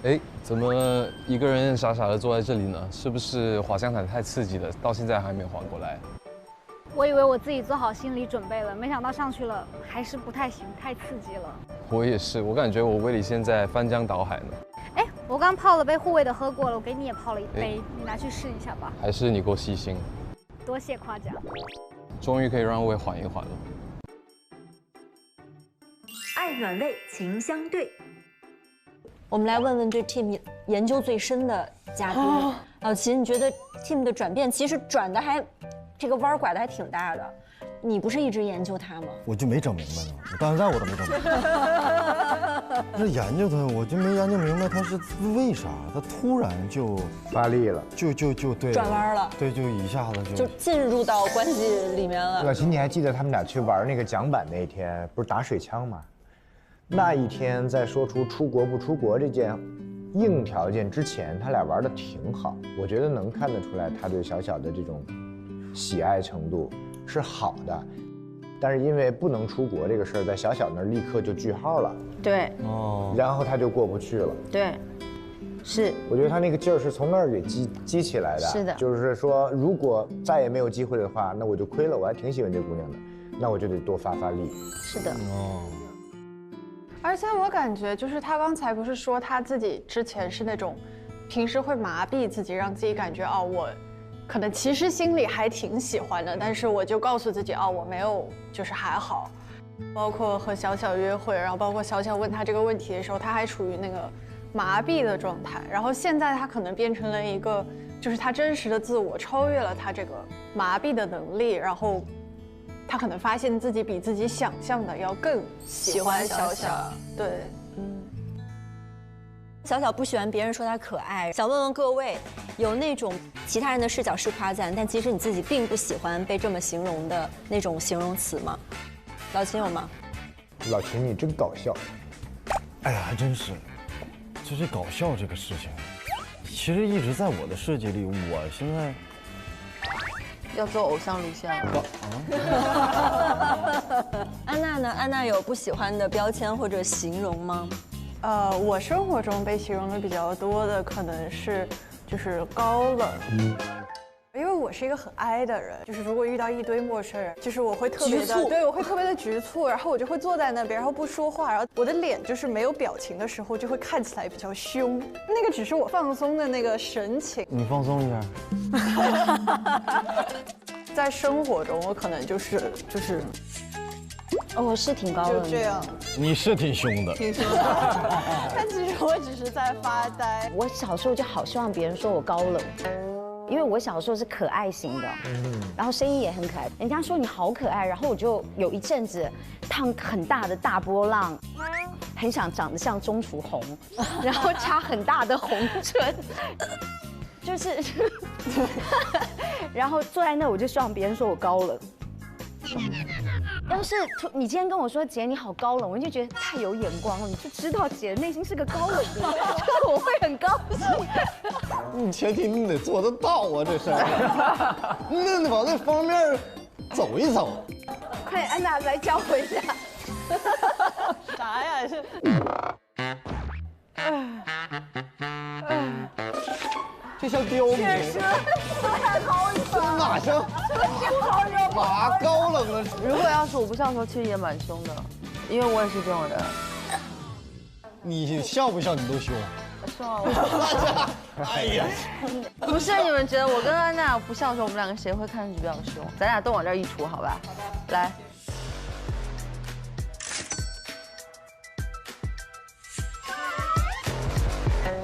哎，怎么一个人傻傻的坐在这里呢？是不是滑翔伞太刺激了，到现在还没缓过来？我以为我自己做好心理准备了，没想到上去了还是不太行，太刺激了。我也是，我感觉我胃里现在翻江倒海呢。哎，我刚泡了杯护胃的喝过了，我给你也泡了一杯，你拿去试一下吧。还是你够细心，多谢夸奖。终于可以让胃缓一缓了。爱暖胃，情相对。我们来问问对 Tim 研究最深的嘉宾老齐，你觉得 Tim 的转变其实转的还，这个弯拐的还挺大的。你不是一直研究他吗？我就没整明白呢，我到现在我都没整明白。那研究他，我就没研究明白他是为啥，他突然就发力了，就对转弯了，对，就一下子就进入到关系里面了。老齐，你还记得他们俩去玩那个桨板那一天，不是打水枪吗？那一天在说出出国不出国这件硬条件之前，他俩玩的挺好，我觉得能看得出来他对小小的这种喜爱程度是好的，但是因为不能出国这个事儿，在小小那儿立刻就句号了。对，然后他就过不去了。对，是，我觉得他那个劲儿是从那儿给激起来的。是的，就是说，如果再也没有机会的话，那我就亏了。我还挺喜欢这姑娘的，那我就得多发力。是的。哦。而且我感觉，就是他刚才不是说他自己之前是那种，平时会麻痹自己，让自己感觉哦，我可能其实心里还挺喜欢的，但是我就告诉自己哦，我没有，就是还好。包括和小小约会，然后包括小小问他这个问题的时候，他还处于那个麻痹的状态。然后现在他可能变成了一个，就是他真实的自我超越了他这个麻痹的能力，然后他可能发现自己比自己想象的要更喜欢小小。对，小小不喜欢别人说她可爱，想问问各位，有那种其他人的视角是夸赞，但其实你自己并不喜欢被这么形容的那种形容词吗？老秦有吗？老秦，你真搞笑。哎呀，还真是，就是搞笑这个事情，其实一直在我的设计里。我现在要做偶像录像。安娜呢？安娜有不喜欢的标签或者形容吗？我生活中被形容的比较多的可能是就是高冷。因为我是一个很 I 的人，就是如果遇到一堆陌生人，就是我会特别的，对，我会特别的局促，然后我就会坐在那边，然后不说话，然后我的脸就是没有表情的时候，就会看起来比较凶。那个只是我放松的那个神情。你放松一下。在生活中，我可能就是哦，我是挺高冷的，就这样。你是挺凶的，挺凶的。但其实我只是在发呆。我小时候就好希望别人说我高冷。因为我小时候是可爱型的，然后声音也很可爱，人家说你好可爱，然后我就有一阵子烫很大的大波浪，很想长得像钟楚红，然后擦很大的红唇，就是，然后坐在那我就希望别人说我高冷。要是你今天跟我说姐你好高冷，我就觉得太有眼光了，你就知道姐内心是个高冷的人，我会很高兴。你前提你得做得到啊，这事儿，你得往那方面走一走。快点，安娜来教我一下。啥呀？是。就像刁民。确实，太高冷了。马上，马高冷了。如果要是我不笑的时候，其实也蛮凶的，因为我也是这种人。你笑不笑你都凶。是吗？哎呀，不是你们觉得我跟安娜不笑的时候，我们两个谁会看上去比较凶？咱俩都往这儿一杵，好吧？来。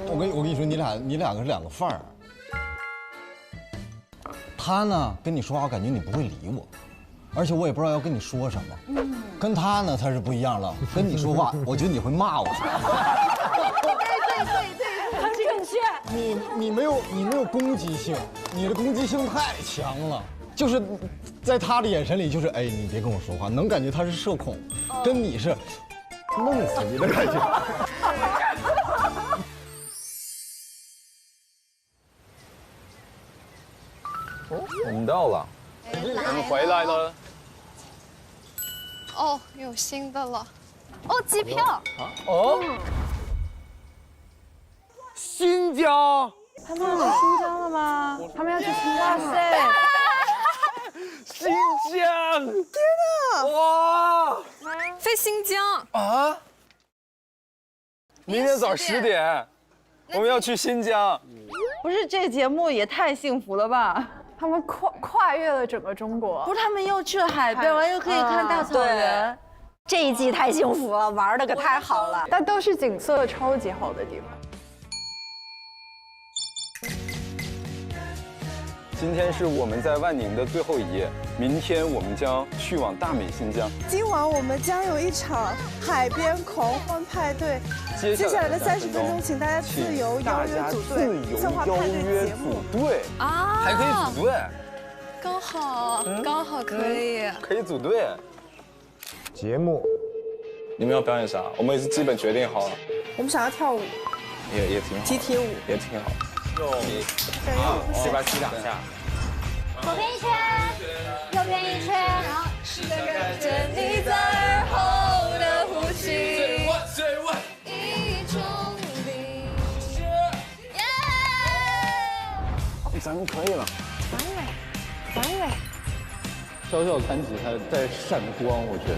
我跟你说，你两个是两个范儿。他呢跟你说话，我感觉你不会理我，而且我也不知道要跟你说什么。跟他呢他是不一样了，跟你说话，我觉得你会骂我。对，很正确。你没有攻击性，你的攻击性太强了。就是在他的眼神里，就是哎，你别跟我说话，能感觉他是社恐，跟你是弄死你的感觉。哦，我们到了，我们回来了。哦，有新的了。哦，机票。哦。新疆。他们要去新疆了吗？他们要去新疆。哇塞！新疆！天哪！哇！飞新疆啊！明天早10点，我们要去新疆。不是，这节目也太幸福了吧！他们跨越了整个中国，不是他们又去了海边，完又可以看大草原。这一季太幸福了，玩的可太好了，但都是景色超级好的地方。今天是我们在万宁的最后一夜，明天我们将去往大美新疆。今晚我们将有一场海边狂欢派对，接下来的30分钟，请大家自由邀约组队，策划派对节目。啊，还可以组队，刚好可以，可以组队。节目，你们要表演啥？我们也是基本决定好了。我们想要跳舞，也挺好，集体舞也挺好。加油！这边踢2下。左边1圈，右边1圈，然后跟着你在耳后的呼吸。一种咱们可以了。完美。小小弹吉他在闪光，我觉得。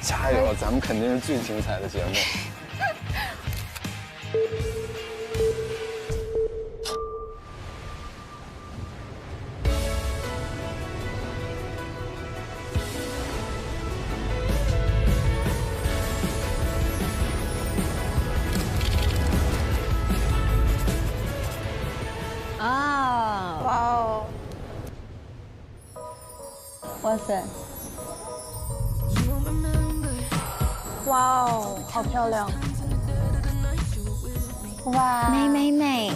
加油，咱们肯定是最精彩的节目。啊！哇哦！哇塞！哇哦，好漂亮！哇，美。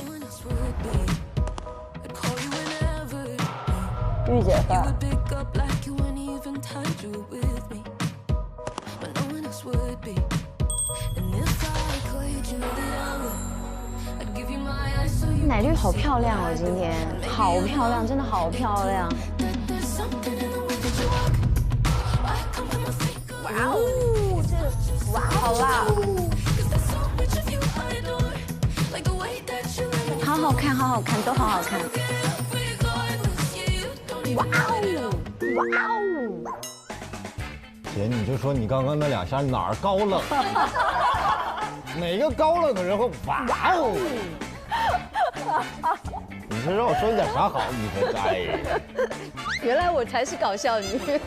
御姐范。奶绿好漂亮哦，今天好漂亮，真的好漂亮。哇哦，这哇，好辣！好好看，好好看，都好好看。哇哦，哇哦！姐，你就说你刚刚那2下哪儿高冷？哪个高冷的人会哇哦？你说让我说你点啥好？你说哎，原来我才是搞笑女。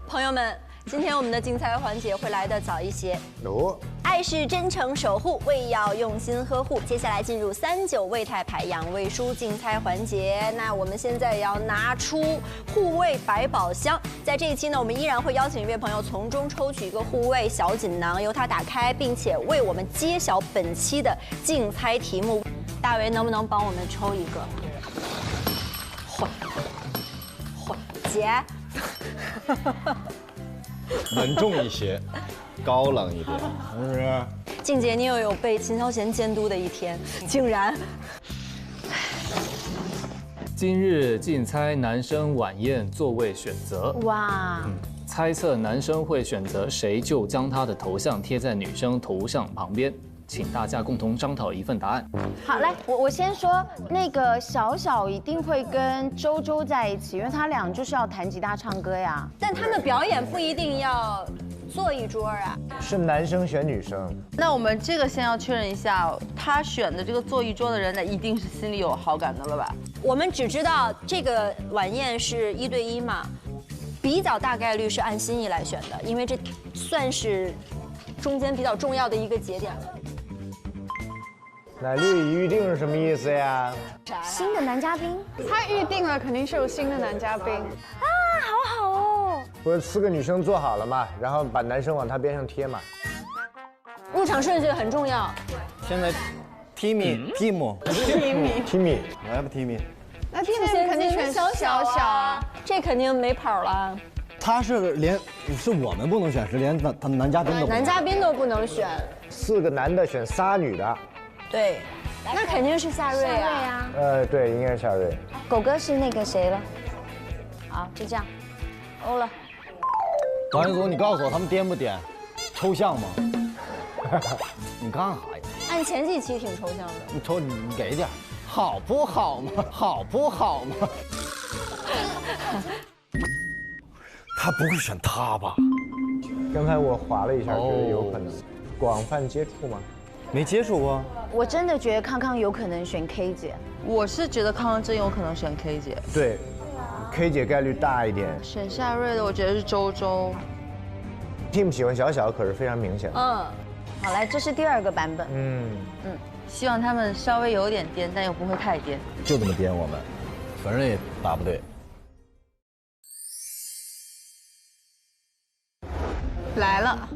朋友们，今天我们的竞猜环节会来得早一些。爱是真诚守护，胃要用心呵护。接下来进入39味太牌养胃蔬竞猜环节。那我们现在也要拿出护胃百宝箱。在这一期呢，我们依然会邀请一位朋友从中抽取一个护胃小锦囊，由他打开，并且为我们揭晓本期的竞猜题目。大为能不能帮我们抽一个？姐。稳重一些，高冷一点，是不是？静姐，你又有被秦霄贤监督的一天，竟然。今日竞猜男生晚宴座位选择。哇！猜测男生会选择谁，就将他的头像贴在女生头像旁边。请大家共同商讨一份答案。好，来，我先说，那个小小一定会跟周周在一起，因为他俩就是要弹吉他唱歌呀。但他们表演不一定要坐一桌啊。是男生选女生。那我们这个先要确认一下，他选的这个坐一桌的人，那一定是心里有好感的了吧？我们只知道这个晚宴是1对1嘛，比较大概率是按心意来选的，因为这算是中间比较重要的一个节点了。奶绿预定是什么意思呀？新的男嘉宾，他预定了，肯定是有新的男嘉宾啊，好好哦。不是4个女生坐好了嘛，然后把男生往他边上贴嘛。入场顺序很重要。现在 Timmy，我还不 Timmy。那 Timmy 肯定选小小，这肯定没跑了。他是我们不能选，是连他男嘉宾都不能男嘉宾都不能选。 4个男的选仨女的。对，那肯定是夏瑞啊。对，应该是夏瑞。狗哥是那个谁了？好，就这样，欧了。王一祖，你告诉我他们颠不颠？抽象吗？你干啥呀？按前几期挺抽象的。你给点，好不好嘛？好不好嘛？他不会选他吧？刚才我划了一下，觉得有可能。广泛接触吗？没接触过。我真的觉得康康有可能选 K 姐。我是觉得康康真有可能选 K 姐。对 ，K 姐概率大一点。选夏瑞的，我觉得是周周。Tim 喜欢小小，可是非常明显。好，来，这是第2个版本。希望他们稍微有点颠，但又不会太颠。就这么颠我们，反正也答不对。来了。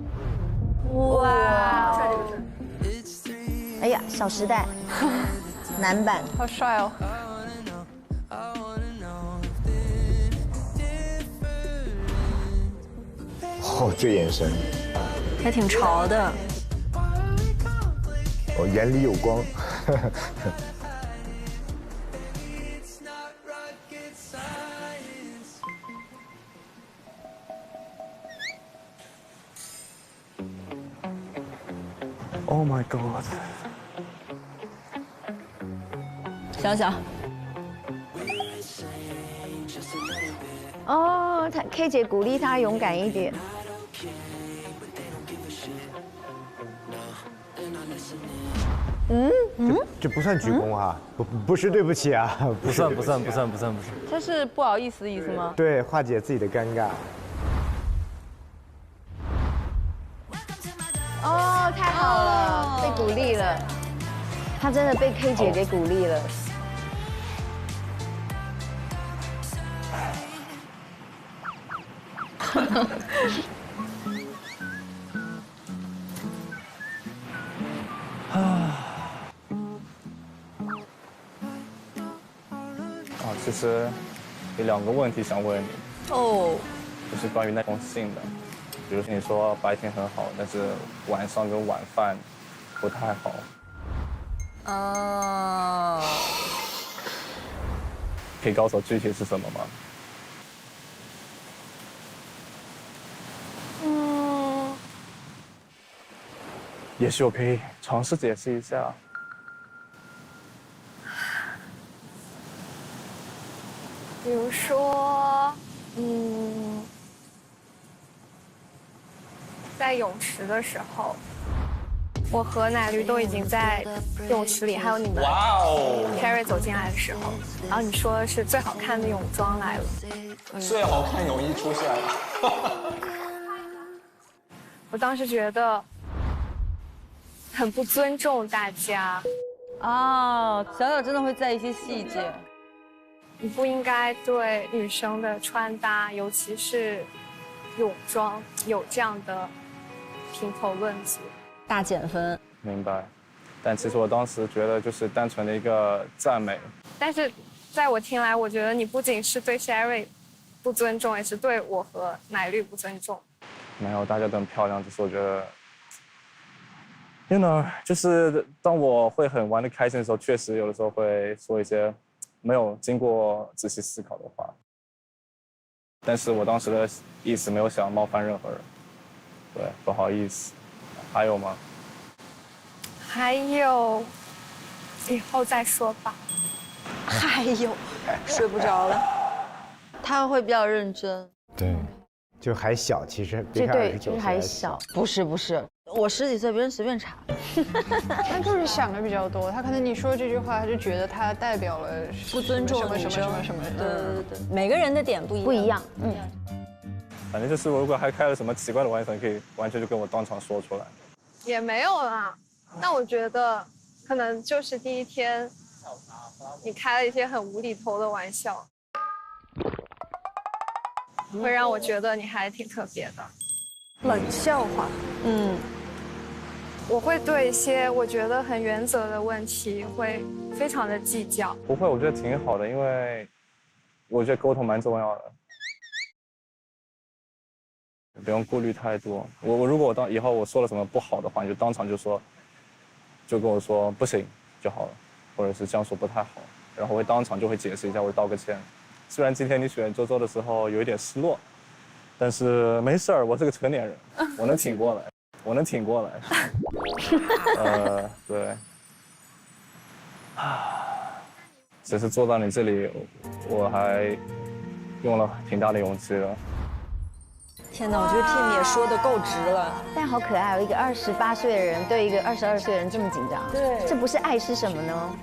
哇！哎呀，《小时代》男版，好帅哦！哦，这眼神，还挺潮的。哦，眼里有光。Oh my god！ 想想。哦，他 K 姐鼓励他勇敢一点。这不算鞠躬啊，不是对不起啊，不算。这是不好意思的意思吗？对，化解自己的尴尬。哦，太好了，被鼓励了，他真的被 K 姐给鼓励了。其实有2个问题想问你。哦。就是关于那封信的，比如说你说白天很好，但是晚上跟晚饭不太好。哦。可以告诉我具体是什么吗？也许我可以尝试解释一下。比如说，在泳池的时候，我和奶驴都已经在泳池里，还有你们 Carrie 走进来的时候，然后你说是最好看的泳装来了，最好看泳衣出现了。我当时觉得很不尊重大家。哦，小小真的会在意一些细节。你不应该对女生的穿搭，尤其是泳装，有这样的评头论足，大减分。明白，但其实我当时觉得就是单纯的一个赞美。但是在我听来，我觉得你不仅是对 Sherry 不尊重，也是对我和奶绿不尊重。没有，大家都很漂亮，只是我觉得 ，you know， 就是当我会很玩得开心的时候，确实有的时候会说一些没有经过仔细思考的话，但是我当时的意思没有想冒犯任何人，对，不好意思。还有吗？还有，以后再说吧。还有，睡不着了。他会比较认真。对，就还小，其实这对就是还小。不是，我10几岁，别人随便查。他就是想的比较多，他可能你说这句话，他就觉得他代表了不尊重什么。对，每个人的点不一样。反正就是，如果还开了什么奇怪的玩笑，你可以完全就跟我当场说出来。也没有啦，那我觉得可能就是第一天，你开了一些很无厘头的玩笑，会让我觉得你还挺特别的。冷笑话，我会对一些我觉得很原则的问题会非常的计较。不会，我觉得挺好的，因为我觉得沟通蛮重要的。不用顾虑太多。如果以后我说了什么不好的话，你就当场就跟我说不行就好了，或者是这样说不太好，然后我会当场就会解释一下，我会道个歉。虽然今天你选周周的时候有一点失落，但是没事儿，我是个成年人，我能挺过来。对。只是坐到你这里，我还用了挺大的勇气了。天哪，我觉得屁米也说的够直了，但好可爱，有一个28岁的人对一个22岁的人这么紧张，对，这不是爱是什么呢？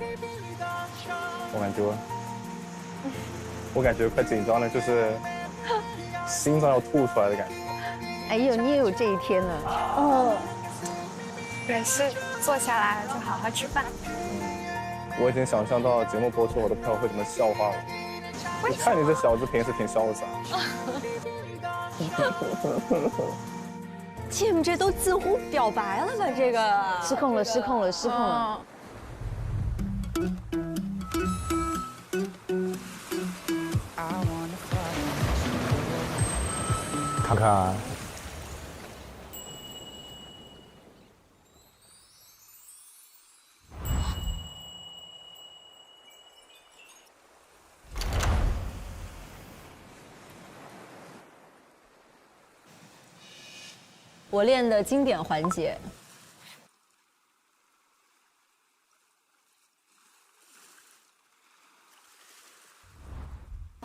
我感觉快紧张了，就是心脏要吐出来的感觉。哎呦，你也有这一天了哦。没事，坐下来就好好吃饭。我已经想象到节目播出，我的朋友会怎么笑话我。我看你这小子平时挺潇洒。Tim 这都近乎表白了吧？这个失控了。看看，我练的经典环节。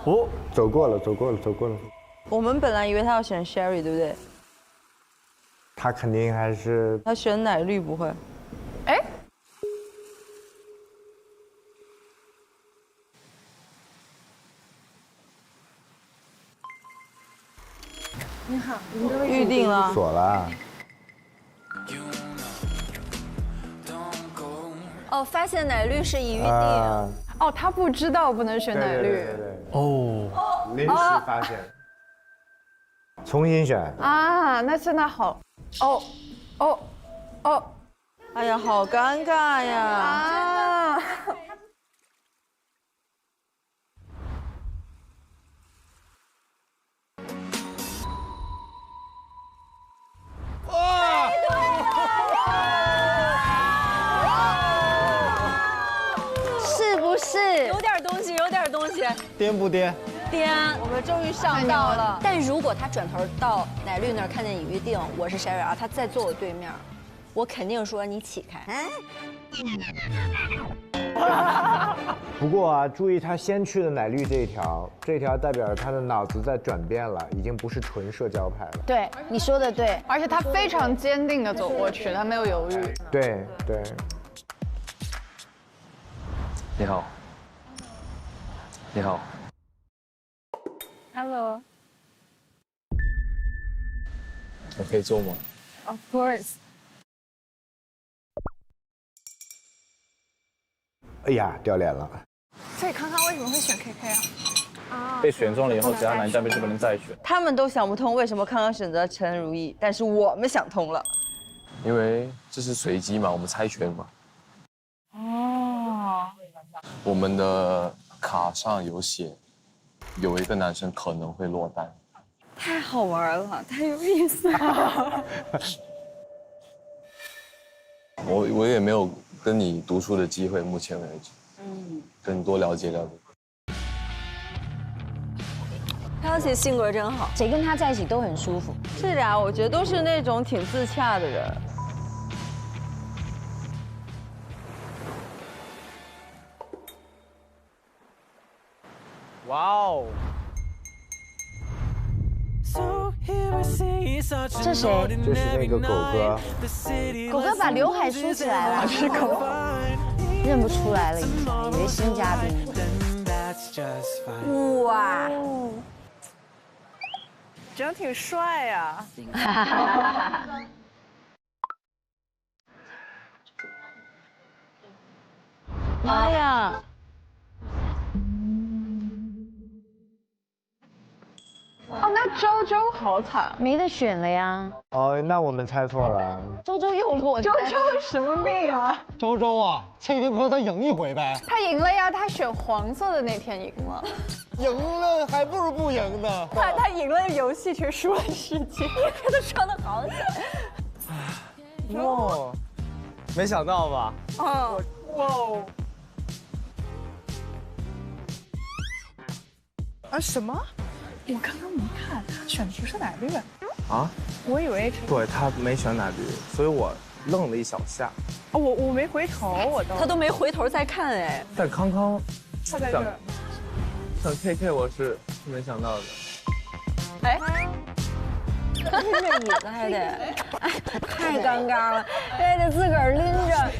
哦，走过了。我们本来以为他要选 Sherry， 对不对？他肯定还是他选奶绿不会。哎，你好，预定了，锁了。哦，发现奶绿是已预定。哦，他不知道不能选奶绿。对。哦，临时发现。重新选。啊，那现在好。哦。哎呀，好尴尬呀！啊。哇！是不是有点东西？颠不颠？颠，我们终于上到了。但如果他转头到奶绿那儿看见已预定，我是 Sherry 啊，他再坐我对面，我肯定说你起开。不过啊，注意他先去的奶绿这一条代表着他的脑子在转变了，已经不是纯社交派了。对，你说的对，而且他非常坚定的走过去，他没有犹豫。对。你好。你好。Hello. 我可以坐吗 Of course. 哎呀，掉脸了。所以康康为什么会选 KK 啊？被选中了以后，其他男嘉宾就不能再选。他们都想不通为什么康康选择陈如意，但是我们想通了。因为这是随机嘛，我们猜拳嘛。哦。我们的卡上有写，有一个男生可能会落单。太好玩了，太有意思了。我也没有跟你独处的机会，目前为止。跟你多了解了解。飘姐性格真好，谁跟他在一起都很舒服。是的，我觉得都是那种挺自洽的人。哇哦！这谁？这是那个狗哥。狗哥把刘海梳起来了，是狗，认不出来了，以为新嘉宾。哇，长得挺帅呀。妈呀！哦，那周周好惨，没得选了呀。哦，那我们猜错了。周周又落单。周周什么命啊？周周啊，这个不他赢一回呗。他赢了呀，他选黄色的那天赢了。赢了还不如不赢呢。他赢了游戏，却输了世界。他都说的好惨。哇，没想到吧？哇哦！啊什么？我刚刚没看，他选的不是奶绿啊？我以为对他没选奶绿，所以我愣了一小下。哦，我没回头，他都没回头再看哎。但康康他在这儿。像 KK 我是没想到的。哎，拎着椅子还得，哎，太尴尬了，还得自个儿拎着。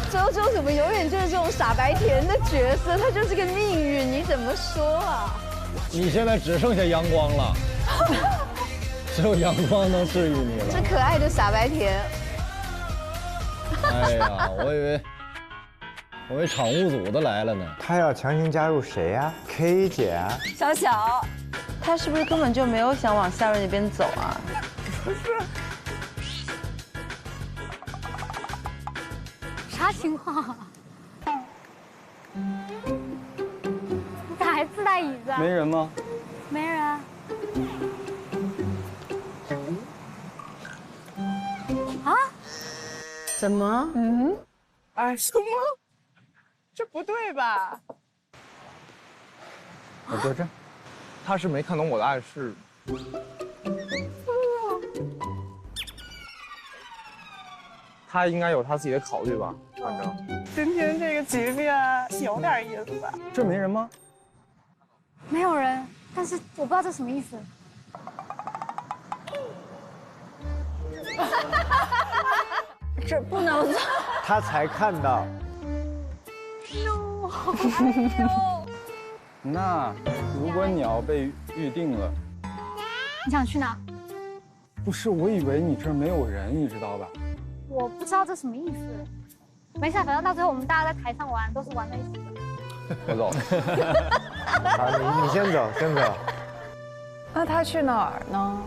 周周怎么永远就是这种傻白甜的角色？他就是个命运，你怎么说啊？你现在只剩下阳光了，只有阳光能治愈你了。这可爱的傻白甜。哎呀，我以为场务组的来了呢。他要强行加入谁呀？K 姐啊？小小，他是不是根本就没有想往夏瑞那边走啊？不是。啥情况？你咋还自带椅子？没人吗？没人。啊？怎么？哎，什么？这不对吧？我坐这。他是没看懂我的暗示。他应该有他自己的考虑吧，反正。今天这个局面有点意思吧？这没人吗？没有人，但是我不知道这什么意思。这不能做。他才看到。那如果你要被预定了，你想去哪？不是，我以为你这儿没有人，你知道吧？我不知道这什么意思。没事，反正到最后我们大家在台上玩，都是玩在一起的。我走。好，你先走，先走。那他去哪儿呢？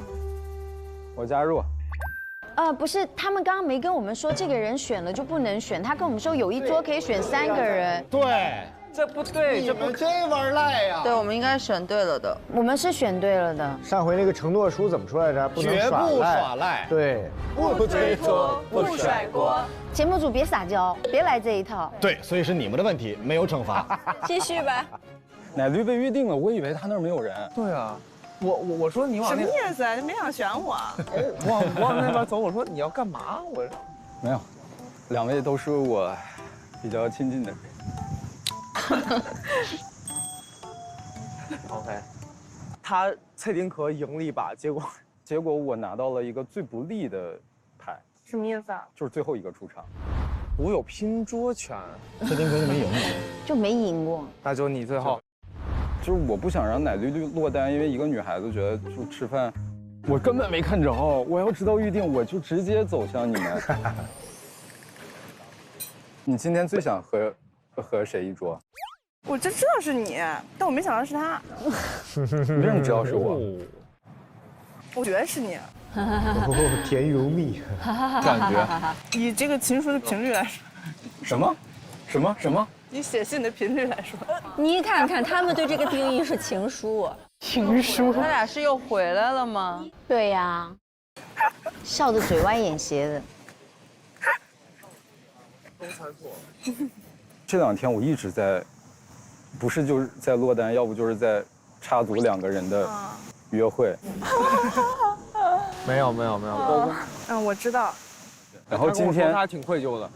我加入。不是，他们刚刚没跟我们说这个人选了就不能选，他跟我们说有一桌可以选3个人。对，这不对，你们这玩赖呀！对，我们应该选对了的。我们是选对了的。上回那个承诺书怎么说来着？不能绝不耍赖。对，不推脱，不甩锅。节目组别撒娇，别来这一套。对，所以是你们的问题，没有惩罚。继续吧。奶绿被预定了，我以为他那儿没有人。对啊，我说你往什么意思啊？你没想选我？往那边走，我说你要干嘛？我没有，2位都是我比较亲近的人。OK， 他蔡丁壳赢了一把，结果我拿到了一个最不利的牌。什么意思啊？就是最后一个出场，我有拼桌权，蔡丁壳就没赢过，就没赢过。那就你最后。就是我不想让奶绿落单，因为一个女孩子觉得就吃饭，我根本没看着，我要知道预定，我就直接走向你们。你今天最想和谁一桌？我就知道是你，但我没想到是他。你为什么知道是我？我觉得是你。甜如蜜，感觉。以这个情书的频率来说。什么？以写信的频率来说，你看看他们对这个定义是情书。情书，他俩是又回来了吗？对呀，笑得嘴歪眼斜的。都猜错。这2天我一直在，不是就是在落单，要不就是在插足2个人的约会。没有。我知道。然后今天他还挺愧疚的。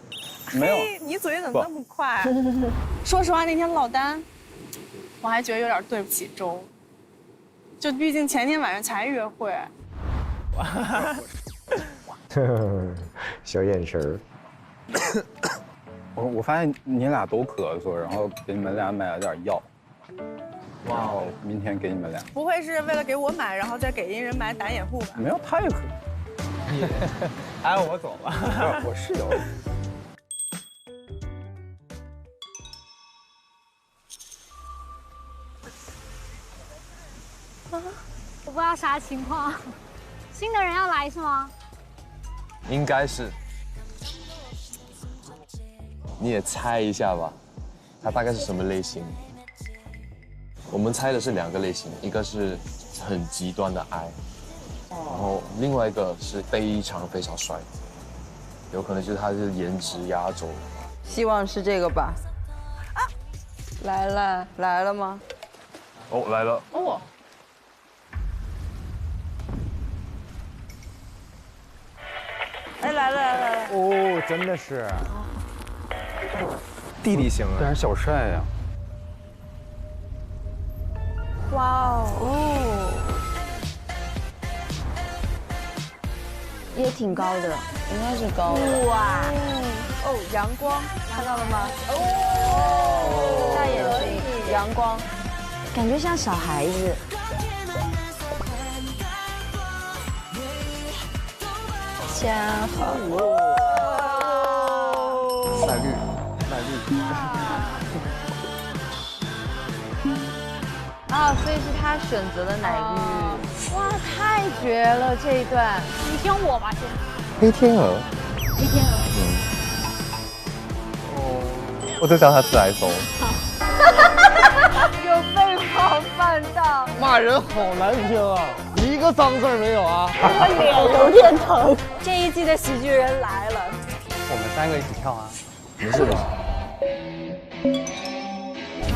没有，你嘴怎么那么快？说实话，那天落单，我还觉得有点对不起周，就毕竟前天晚上才约会。小眼神儿。我发现你俩都咳嗽，然后给你们俩买了点药，然后明天给你们俩。不会是为了给我买，然后再给一人买打掩护吧？没有，他也可以。哎，我走了。我室友。我不知道啥情况，新的人要来是吗？应该是。你也猜一下吧，他大概是什么类型？我们猜的是2个类型，一个是很极端的爱，然后另外一个是非常非常帅，有可能就是他是颜值压轴。希望是这个吧。啊，来了吗？哦，来了。哦。哎，来了！哦，真的是。弟弟型的，但是小帅呀。哇哦！也挺高的，应该是高的。哇！哦，阳光，看到了吗？哦，大眼睛，阳光，感觉像小孩子。嘉豪。奶绿。啊，所以是他选择的奶绿。哇，太绝了这一段！你听我吧，先。黑天鹅。黑天鹅。哦，我就叫他自来熟。有被冒犯到。骂人好难听啊，一个脏字没有啊。我脸有点疼。这一季的喜剧人来了。我们3个一起跳啊。没事。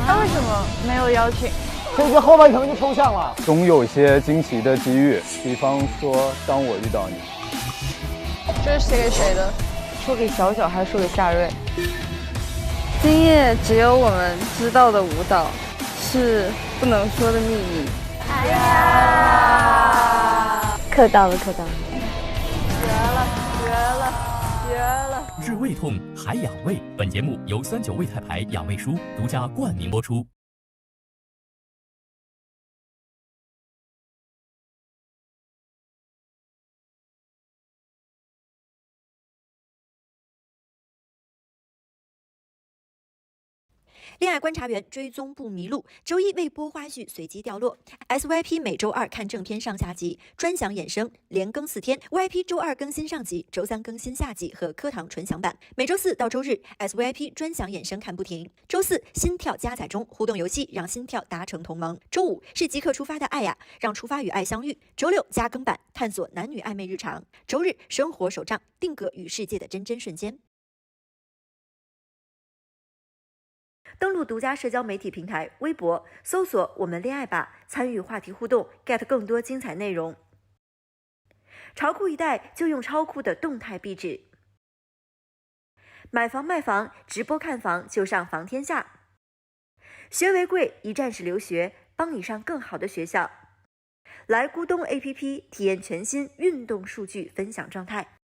他为什么没有邀请？这个后半程就抽象了。总有些惊奇的机遇，比方说，当我遇到你。这是写给谁的？说给小小还是说给夏瑞？今夜只有我们知道的舞蹈，是不能说的秘密。哎呀，磕到了，磕到了，绝了！治胃痛还养胃。本节目由39胃泰牌养胃舒独家冠名播出。恋爱观察员追踪不迷路，周一未播花絮随机掉落。SYP 每周二看正片上下集，专享衍生连更4天。VIP 周二更新上集，周三更新下集和课堂纯享版。每周四到周日 SYP 专享衍生看不停。周四心跳加载中，互动游戏让心跳达成同盟。周五是即刻出发的爱呀，让出发与爱相遇。周六加更版，探索男女暧昧日常。周日生活手账，定格与世界的真瞬间。登录独家社交媒体平台微博，搜索“我们恋爱吧”，参与话题互动 ，get 更多精彩内容。潮酷一代就用超酷的动态壁纸。买房卖房，直播看房就上房天下。学为贵，一站式留学，帮你上更好的学校。来咕咚 APP 体验全新运动数据分享状态。